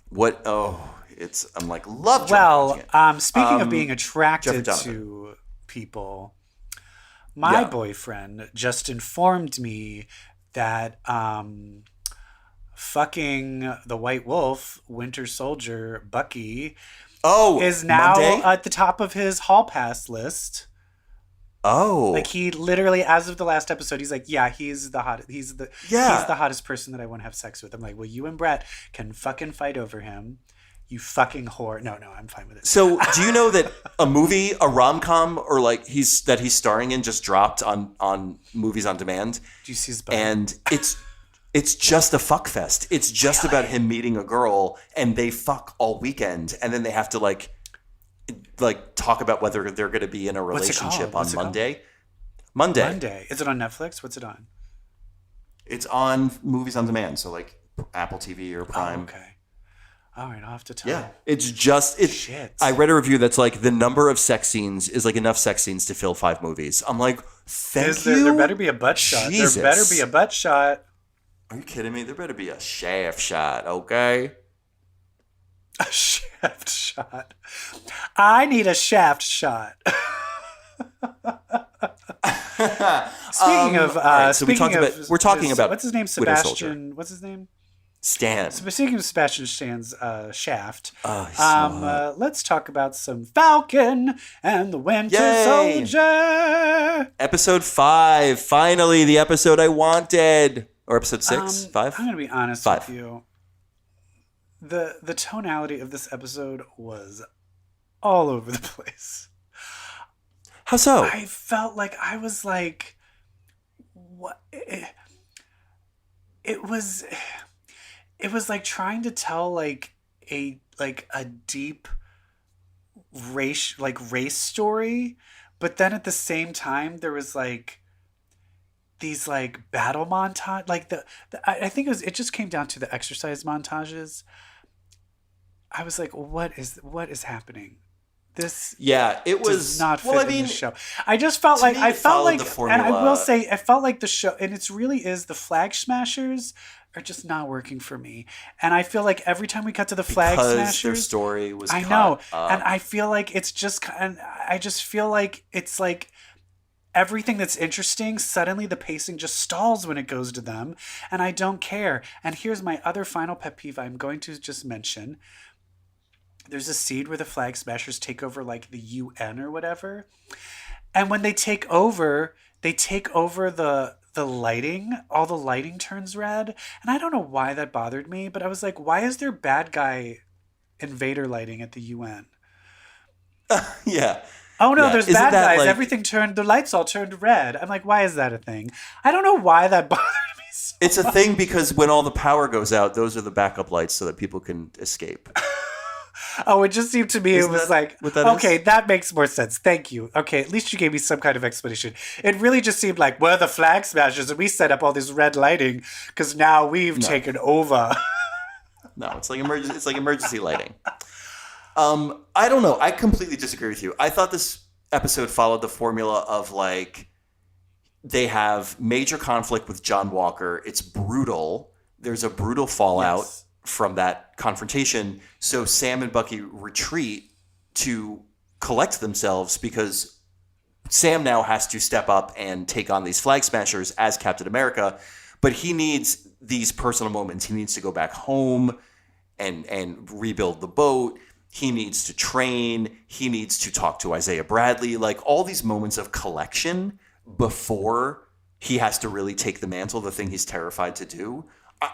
what? Oh, it's. I'm like love. Well, Jeopardy. speaking of being Jeffrey attracted Donovan. to people, my Yeah. boyfriend just informed me that fucking the White Wolf, Winter Soldier, Bucky, Oh, is now Monday? at the top of his hall pass list. Oh, Like he literally, as of the last episode, he's like, yeah, he's the hottest person that I want to have sex with. I'm like, well, you and Brett can fucking fight over him. You fucking whore. No, I'm fine with it. So, do you know that a movie, a rom-com, or like he's starring in, just dropped on Movies on Demand, Do you see his butt? and it's just a fuck fest. It's just about him meeting a girl, and they fuck all weekend, and then they have to like talk about whether they're going to be in a What's it called? relationship What's on it called? Monday. Monday. Is it on Netflix? What's it on? It's on Movies on Demand, so like Apple TV or Prime. Oh, okay. All right, I'll have to tell Yeah, you. it's just it. Shit. I read a review that's like the number of sex scenes is like enough sex scenes to fill 5 movies. I'm like, thank you. There better be a butt shot. Jesus. There better be a butt shot. Are you kidding me? There better be a shaft shot, okay? A shaft shot. I need a shaft shot. Speaking of, all right, so we're talking about what's his name? Winter Soldier. Sebastian. What's his name? Stan. Speaking of Sebastian Stan's Shaft, Oh, he's so hot. let's talk about some Falcon and the Winter Yay! Soldier. Episode 5. Finally, the episode I wanted. Or episode 6? 5? I'm going to be honest 5. with you. The tonality of this episode was all over the place. How so? I felt like I was like, what? It was like trying to tell like a deep race story, but then at the same time there was like these like battle montage, like I think it just came down to the exercise montages. I was like, what is happening? This it was does not fit in the show. I just felt like and I will say I felt like the show, and it's really is the Flag Smashers are just not working for me. And I feel like every time we cut to the Flag Smashers, their story was I know, and I feel like it's just, and I just feel like it's like everything that's interesting, suddenly the pacing just stalls when it goes to them, and I don't care. And here's my other final pet peeve I'm going to just mention. There's a scene where the Flag Smashers take over like the UN or whatever. And when they take over the lighting. All the lighting turns red. And I don't know why that bothered me, but I was like, why is there bad guy invader lighting at the UN? Yeah. Oh no, there's bad guys. Like, everything turned, the lights all turned red. I'm like, why is that a thing? I don't know why that bothered me so It's a thing because when all the power goes out, those are the backup lights so that people can escape. Oh, it just seemed to me Isn't it was that like, what that okay, is? that makes more sense. Thank you. Okay, at least you gave me some kind of explanation. It really just seemed like, we're the Flag Smashers and we set up all this red lighting because now we've taken over. No, it's like emergency lighting. I don't know. I completely disagree with you. I thought this episode followed the formula of like they have major conflict with John Walker. It's brutal. There's a brutal fallout from that confrontation. So Sam and Bucky retreat to collect themselves because Sam now has to step up and take on these Flag Smashers as Captain America. But he needs these personal moments. He needs to go back home and rebuild the boat. He needs to train. He needs to talk to Isaiah Bradley. Like all these moments of collection before he has to really take the mantle, the thing he's terrified to do.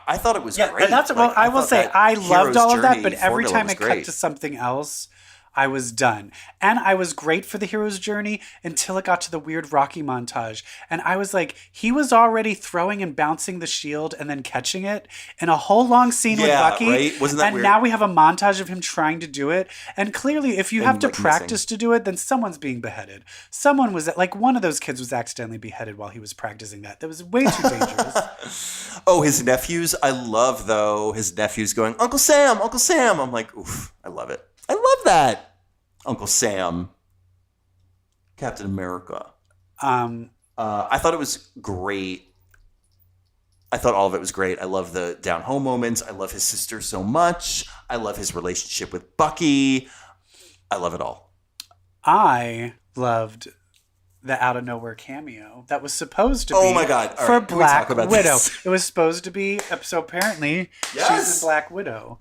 I thought it was great. And that's like, I will say I loved all of that, but every time it great. cut to something else, I was done. And I was great for the hero's journey until it got to the weird Rocky montage. And I was like, he was already throwing and bouncing the shield and then catching it in a whole long scene with Bucky. Right? Wasn't that and weird? now we have a montage of him trying to do it. And clearly, if you have to practice to do it, then someone's being beheaded. Someone was, like, one of those kids was accidentally beheaded while he was practicing that. That was way too dangerous. Oh, his nephews. I love, though, his nephews going, Uncle Sam, Uncle Sam. I'm like, oof, I love it. I love that. Uncle Sam, Captain America. I thought it was great. I thought all of it was great. I love the down home moments. I love his sister so much. I love his relationship with Bucky. I love it all. I loved the out of nowhere cameo that was supposed to be my God. All for right, Black can we talk about Widow. this? It was supposed to be, so apparently she's in Black Widow.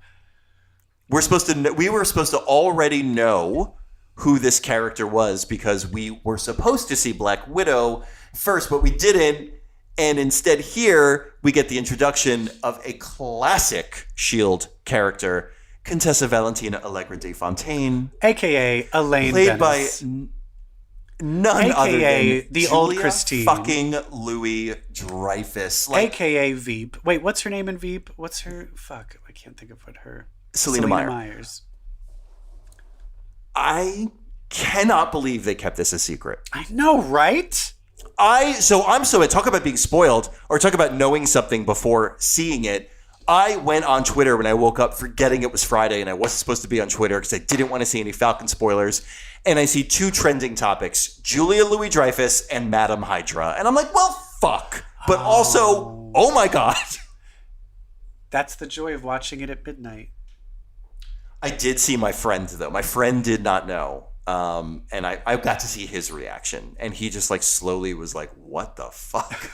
We were supposed to already know who this character was because we were supposed to see Black Widow first, but we didn't. And instead here, we get the introduction of a classic S.H.I.E.L.D. character, Contessa Valentina Allegra de Fontaine. A.K.A. Elaine played Bennis. by none other than the Julia old Christine. fucking Louis Dreyfus. A.K.A. Veep. Wait, what's her name in Veep? What's her... Fuck, I can't think of what her... Selena Meyer. Myers. I cannot believe they kept this a secret. I know, right? I'm talk about being spoiled or talk about knowing something before seeing it. I went on Twitter when I woke up forgetting it was Friday and I wasn't supposed to be on Twitter because I didn't want to see any Falcon spoilers. And I see two trending topics, Julia Louis-Dreyfus and Madam Hydra. And I'm like, well, fuck. But also, oh my God. That's the joy of watching it at midnight. I did see my friend, though. My friend did not know. And I got to see his reaction. And he just like slowly was like, what the fuck?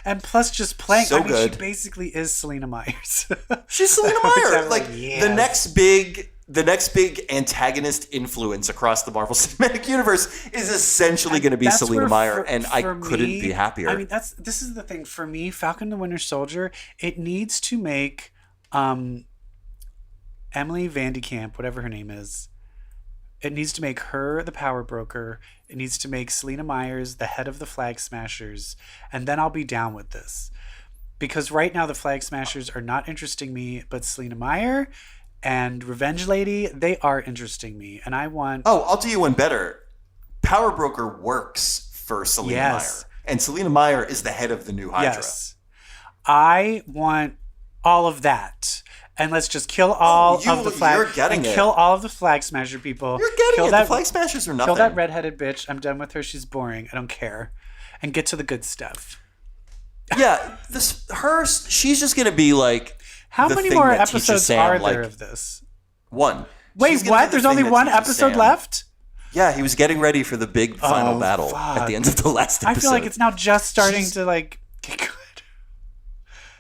And plus just playing. So good. She basically is Selena Myers. She's Selena Meyer. Like yes. the next big antagonist influence across the Marvel Cinematic Universe is essentially going to be Selena Meyer. And I couldn't be happier. I mean, this is the thing. For me, Falcon the Winter Soldier, it needs to make Emily Van de Kamp, whatever her name is, it needs to make her the power broker. It needs to make Selena Myers the head of the Flag Smashers. And then I'll be down with this. Because right now the Flag Smashers are not interesting me, but Selena Meyer and Revenge Lady, they are interesting me. And I want... Oh, I'll do you one better. Power Broker works for Selena Yes. Meyer. And Selena Meyer is the head of the new HYDRA. Yes. I want all of that. And let's just kill all of the flag... You're getting and it. kill all of the Flag Smasher people. You're getting kill it. That, the Flag Smashers are nothing. Kill that redheaded bitch. I'm done with her. She's boring. I don't care. And get to the good stuff. Yeah, she's just gonna be like. How the many thing more that teaches episodes Sam, are like, there of this? One. Wait, She's gonna what? be the There's thing only that one teaches episode Sam. left? Yeah, he was getting ready for the big final battle fuck. at the end of the last episode. I feel like it's now just starting to like get good.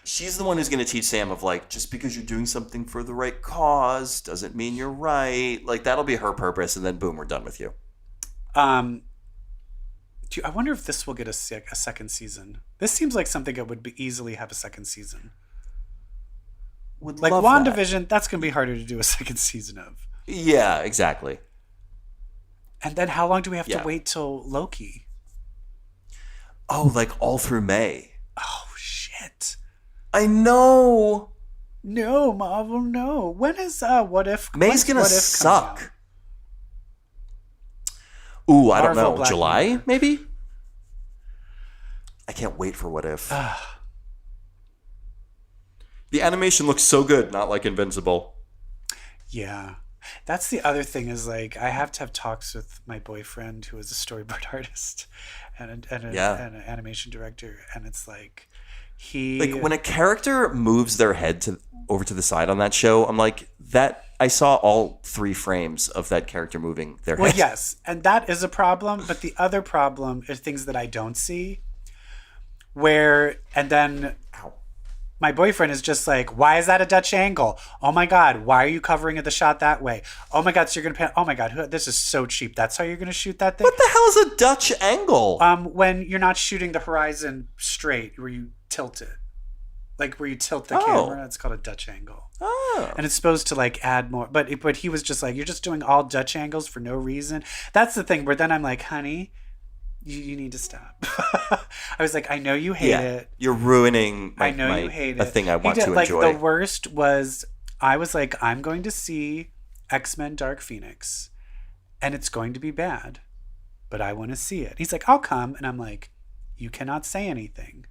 She's the one who's going to teach Sam of like, just because you're doing something for the right cause doesn't mean you're right. Like that'll be her purpose, and then boom, we're done with you. I wonder if this will get a second season. This seems like something that would easily have a second season. Would Like love WandaVision, that's going to be harder to do a second season of. Yeah, exactly. And then how long do we have Yeah. to wait till Loki? Oh, like all through May. Oh, shit. I know. No, Marvel, no. When is What If? May's when's gonna What If coming out? suck. Ooh, I don't Marvel know. Black July, Mirror. maybe? I can't wait for What If. The animation looks so good, not like Invincible. Yeah. That's the other thing is like I have to have talks with my boyfriend who is a storyboard artist and an animation director, and it's like Like when a character moves their head over to the side on that show, I'm like, that I saw all 3 frames of that character moving their Well, head. yes, and that is a problem, but the other problem is things that I don't see. And then my boyfriend is just like, why is that a Dutch angle? Oh my God, why are you covering the shot that way? Oh my God, so you're going to pan. Oh my God, this is so cheap. That's how you're going to shoot that thing? What the hell is a Dutch angle? When you're not shooting the horizon straight, where you tilt it. Like where you tilt the camera, it's called a Dutch angle. Oh. And it's supposed to like add more. But he was just like, you're just doing all Dutch angles for no reason. That's the thing where then I'm like, honey, you need to stop. I was like, I know you hate it. You're ruining I know you hate a it. thing I want to like, enjoy. The worst was, I was like, I'm going to see X-Men Dark Phoenix, and it's going to be bad, but I want to see it. He's like, I'll come. And I'm like, you cannot say anything.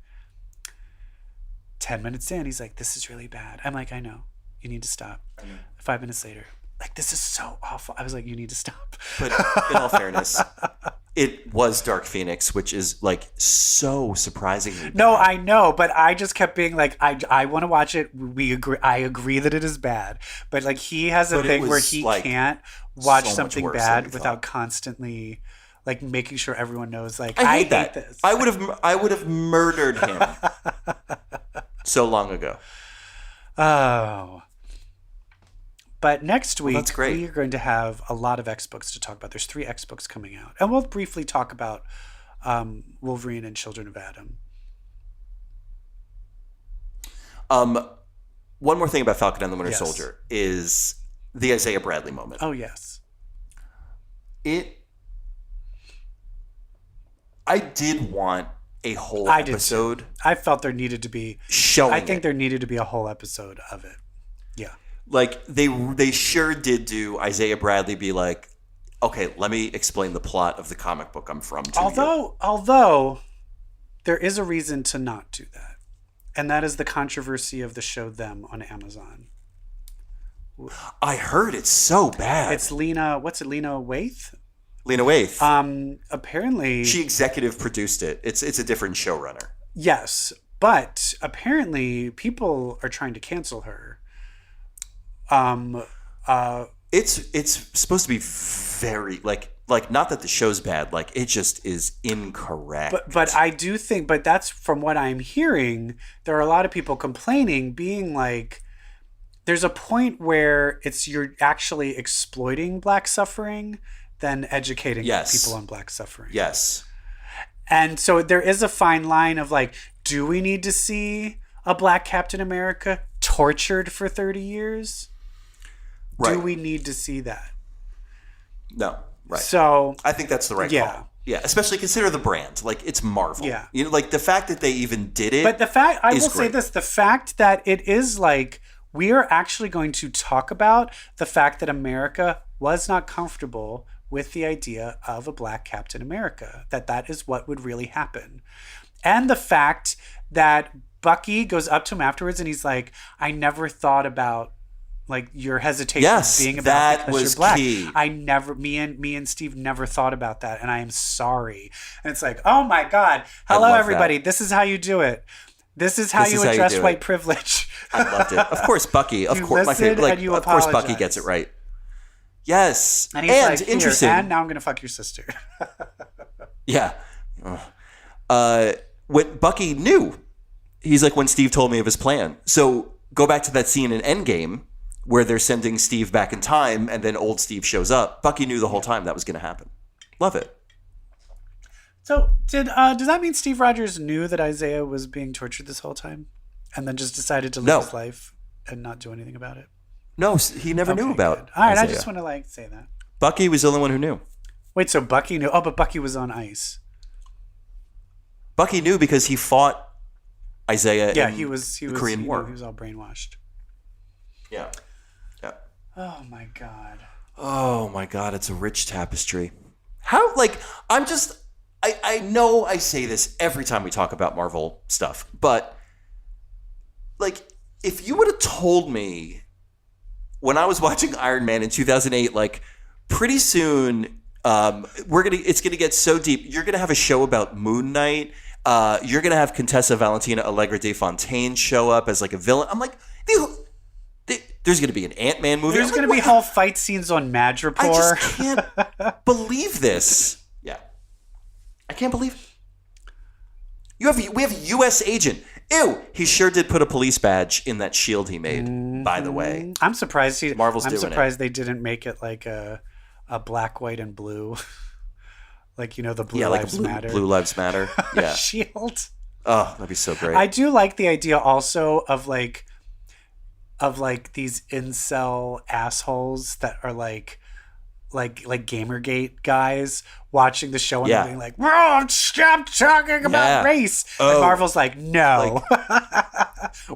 10 minutes in, he's like, this is really bad. I'm like, I know. You need to stop. 5 minutes later, like, this is so awful. I was like, you need to stop. But in all fairness, it was Dark Phoenix, which is like so surprisingly bad. No, I know, but I just kept being like, I want to watch it. We agree. I agree that it is bad, but like he has a But it thing where was, he like, can't watch so much something worse than bad we without thought. constantly like making sure everyone knows. Like I hate that. this. I would have murdered him so long ago. Oh. But next week, that's great. we are going to have a lot of X books to talk about. There's 3 X books coming out. And we'll briefly talk about Wolverine and Children of Adam. One more thing about Falcon and the Winter Yes. Soldier is the Isaiah Bradley moment. Oh, yes. I did want a whole I did too. episode I felt there needed to be... showing I think it. there needed to be a whole episode of it. Yeah. Like they sure did do Isaiah Bradley be like, okay, let me explain the plot of the comic book I'm from to you. Although there is a reason to not do that. And that is the controversy of the show Them on Amazon. I heard it's so bad. It's Lena Waithe? Lena Waithe. Apparently She executive produced it. It's a different showrunner. yes, but apparently people are trying to cancel her. It's supposed to be very like not that the show's bad, like it just is incorrect. But I do think, but that's from what I'm hearing, there are a lot of people complaining, being like, there's a point where you're actually exploiting Black suffering than educating people on Black suffering. Yes. And so there is a fine line of like, do we need to see a Black Captain America tortured for 30 years? Right. Do we need to see that? No. Right. So I think that's the right call. Yeah, especially consider the brand. Like it's Marvel. Yeah. You know, like the fact that they even did it. But the fact, I will is say great. this, the fact that it is like we are actually going to talk about the fact that America was not comfortable with the idea of a black Captain America, that is what would really happen. And the fact that Bucky goes up to him afterwards and he's like, I never thought about like your hesitation being about that because was you're black. key. Me and Steve never thought about that, and I am sorry. And it's like, oh my God. Hello, everybody. That. This is how you do it. This is how you address white privilege. I loved it. Of course, Bucky. Of course, my favorite. Like, of course, Bucky gets it right. Yes, and he's like, interesting. And now I'm gonna fuck your sister. Yeah. What Bucky knew, he's like, when Steve told me of his plan. So go back to that scene in Endgame where they're sending Steve back in time, and then old Steve shows up. Bucky knew the whole time that was going to happen. Love it. So does that mean Steve Rogers knew that Isaiah was being tortured this whole time, and then just decided to live his life and not do anything about it? No, he never knew about it. All right, Isaiah. I just want to say that. Bucky was the only one who knew. Wait, so Bucky knew? Oh, but Bucky was on ice. Bucky knew because he fought Isaiah. Yeah, in he was the Korean War. He was all brainwashed. Yeah. Oh my God. Oh my God, it's a rich tapestry. How, like, I know I say this every time we talk about Marvel stuff, but, like, if you would have told me when I was watching Iron Man in 2008, like, pretty soon it's gonna get so deep. You're gonna have a show about Moon Knight. You're gonna have Contessa Valentina Allegra de Fontaine show up as like a villain. I'm like, there's going to be an Ant-Man movie. There's going to be whole fight scenes on Madripoor. I just can't believe this. Yeah. I can't believe we have a U.S. agent. Ew. He sure did put a police badge in that shield he made, by the way. I'm surprised Marvel's doing surprised they didn't make it like a black, white, and blue. Like, the Blue Lives Matter. Blue Lives Matter. Yeah. Shield. Oh, that'd be so great. I do like the idea also of these incel assholes that are like Gamergate guys watching the show and being like, "Bro, stop talking about race." And Marvel's like, "No,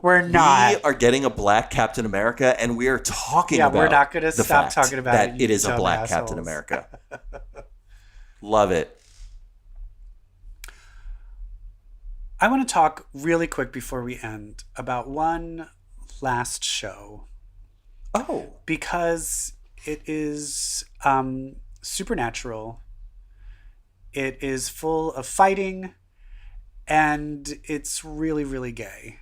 we're not. We are getting a black Captain America, and we are talking about we're not going to stop talking about that it is a black assholes. Captain America." Love it. I want to talk really quick before we end about one last show. Oh. Because it is supernatural. It is full of fighting. And it's really, really gay.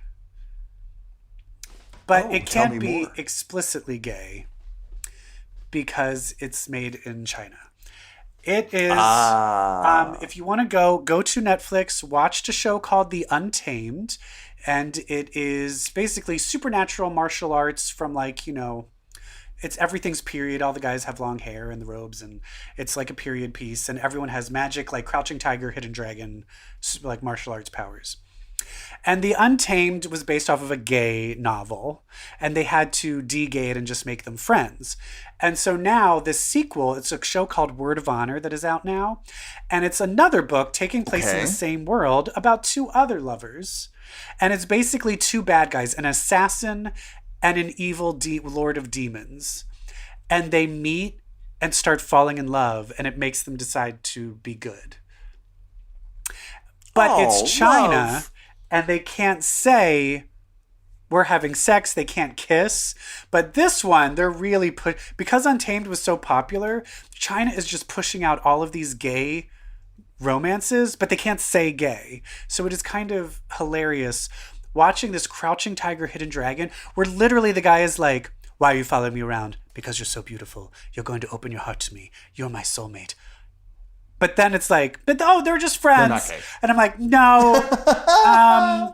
But it can't be explicitly gay. Because it's made in China. It is, if you want to go to Netflix, watch a show called The Untamed. And it is basically supernatural martial arts from it's everything's period. All the guys have long hair and the robes, and it's like a period piece. And everyone has magic, like Crouching Tiger, Hidden Dragon, like martial arts powers. And The Untamed was based off of a gay novel, and they had to de-gay it and just make them friends. And so now this sequel, it's a show called Word of Honor that is out now. And it's another book taking place in the same world about two other lovers. And it's basically two bad guys, an assassin and an evil lord of demons. And they meet and start falling in love, and it makes them decide to be good. But it's China, love. And they can't say we're having sex. They can't kiss. But this one, they're really because Untamed was so popular, China is just pushing out all of these gay romances, but they can't say gay. So it is kind of hilarious watching this Crouching Tiger, Hidden Dragon, where literally the guy is like, "Why are you following me around? Because you're so beautiful. You're going to open your heart to me. You're my soulmate." But then it's like, they're just friends. And I'm like, no.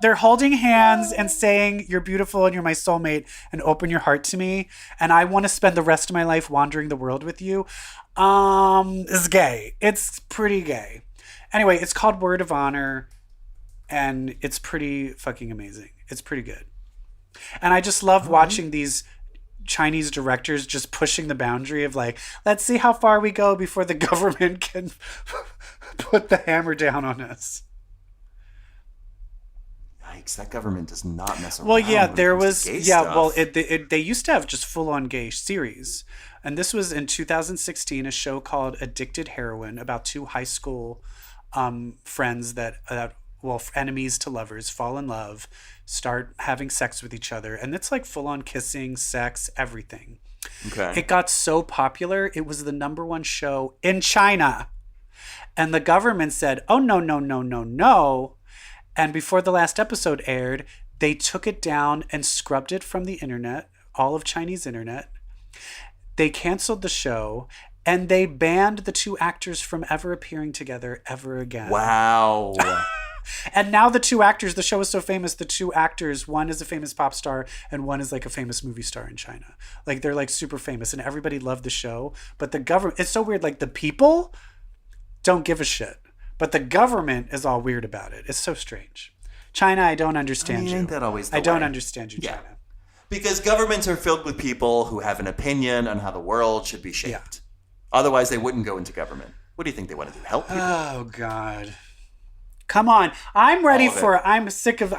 They're holding hands and saying, "You're beautiful and you're my soulmate and open your heart to me. And I want to spend the rest of my life wandering the world with you." It's gay. It's pretty gay. Anyway, it's called Word of Honor. And it's pretty fucking amazing. It's pretty good. And I just love watching these Chinese directors just pushing the boundary of like, let's see how far we go before the government can put the hammer down on us. Yikes! That government does not mess around. Well, yeah, when it there comes to was, gay yeah, stuff. well, they used to have just full-on gay series. And this was in 2016, a show called Addicted Heroin about two high school friends enemies to lovers, fall in love, start having sex with each other. And it's like full-on kissing, sex, everything. Okay. It got so popular, it was the #1 show in China. And the government said, oh, no, no, no, no, no. And before the last episode aired, they took it down and scrubbed it from the internet, all of Chinese internet. They canceled the show, and they banned the two actors from ever appearing together ever again. Wow. And now the two actors, the show is so famous, the two actors, one is a famous pop star and one is like a famous movie star in China. Like they're like super famous and everybody loved the show. But the government, it's so weird. Like the people don't give a shit. But the government is all weird about it. It's so strange. China, I don't understand you. Ain't that always the I don't way? understand you, Yeah. China. Because governments are filled with people who have an opinion on how the world should be shaped. Otherwise, they wouldn't go into government. What do you think they want to do? Help people? Oh God. Come on. I'm ready All of it. for I'm sick of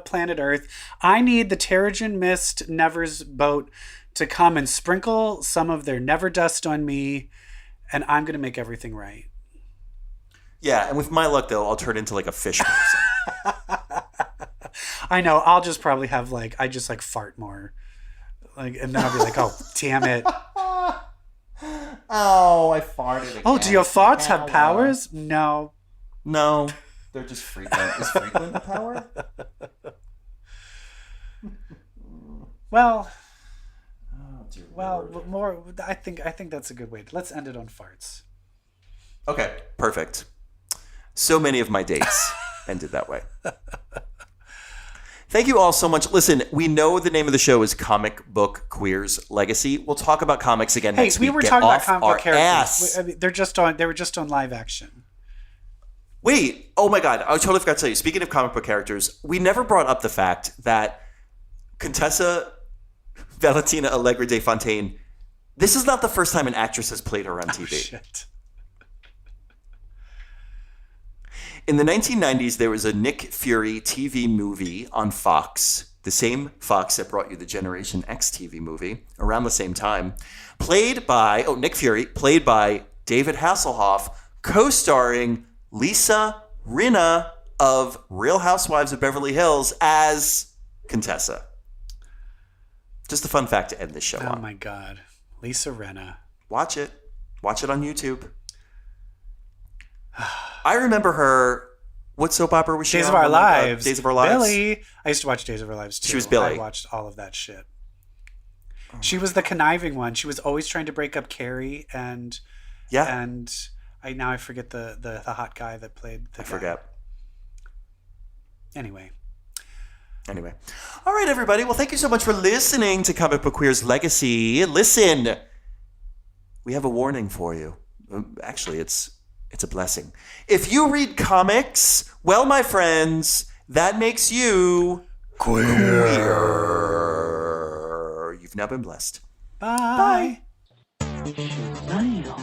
planet Earth. I need the Terrigen Mist Never's boat to come and sprinkle some of their Never dust on me, and I'm gonna make everything right. Yeah, and with my luck, though, I'll turn into like a fish person. I know, I'll just probably have like I just like fart more. Like and then I'll be like, oh damn it. Oh, I farted again. Oh, do your farts have powers? No. No, they're just frequent. Is frequent a power? Well, Oh, dear well, Lord. more. I think that's a good way. Let's end it on farts. Okay, perfect. So many of my dates ended that way. Thank you all so much. Listen, we know the name of the show is Comic Book Queers Legacy. We'll talk about comics again Hey, next we week. were Get talking about off comic book our characters. ass. I mean, they were just on live action. Wait, oh my God, I totally forgot to tell you. Speaking of comic book characters, we never brought up the fact that Contessa Valentina Allegra de Fontaine, this is not the first time an actress has played her on TV. Oh, shit. In the 1990s, there was a Nick Fury TV movie on Fox, the same Fox that brought you the Generation X TV movie around the same time, Nick Fury, played by David Hasselhoff, co-starring Lisa Rinna of Real Housewives of Beverly Hills as Contessa. Just a fun fact to end this show Oh on. my God, Lisa Rinna. Watch it. Watch it on YouTube. I remember her. What soap opera was she Days on? of Our Lives. Days of Our Lives. Billy. I used to watch Days of Our Lives too. She was Billy. I watched all of that shit. She was the conniving one. She was always trying to break up Carrie and Yeah. I forget the hot guy that played the I guy. forget. Anyway. All right, everybody. Well, thank you so much for listening to Comic Book Queer's Legacy. Listen, we have a warning for you. Actually, it's a blessing. If you read comics, well, my friends, that makes you queer. You've now been blessed. Bye. Smile.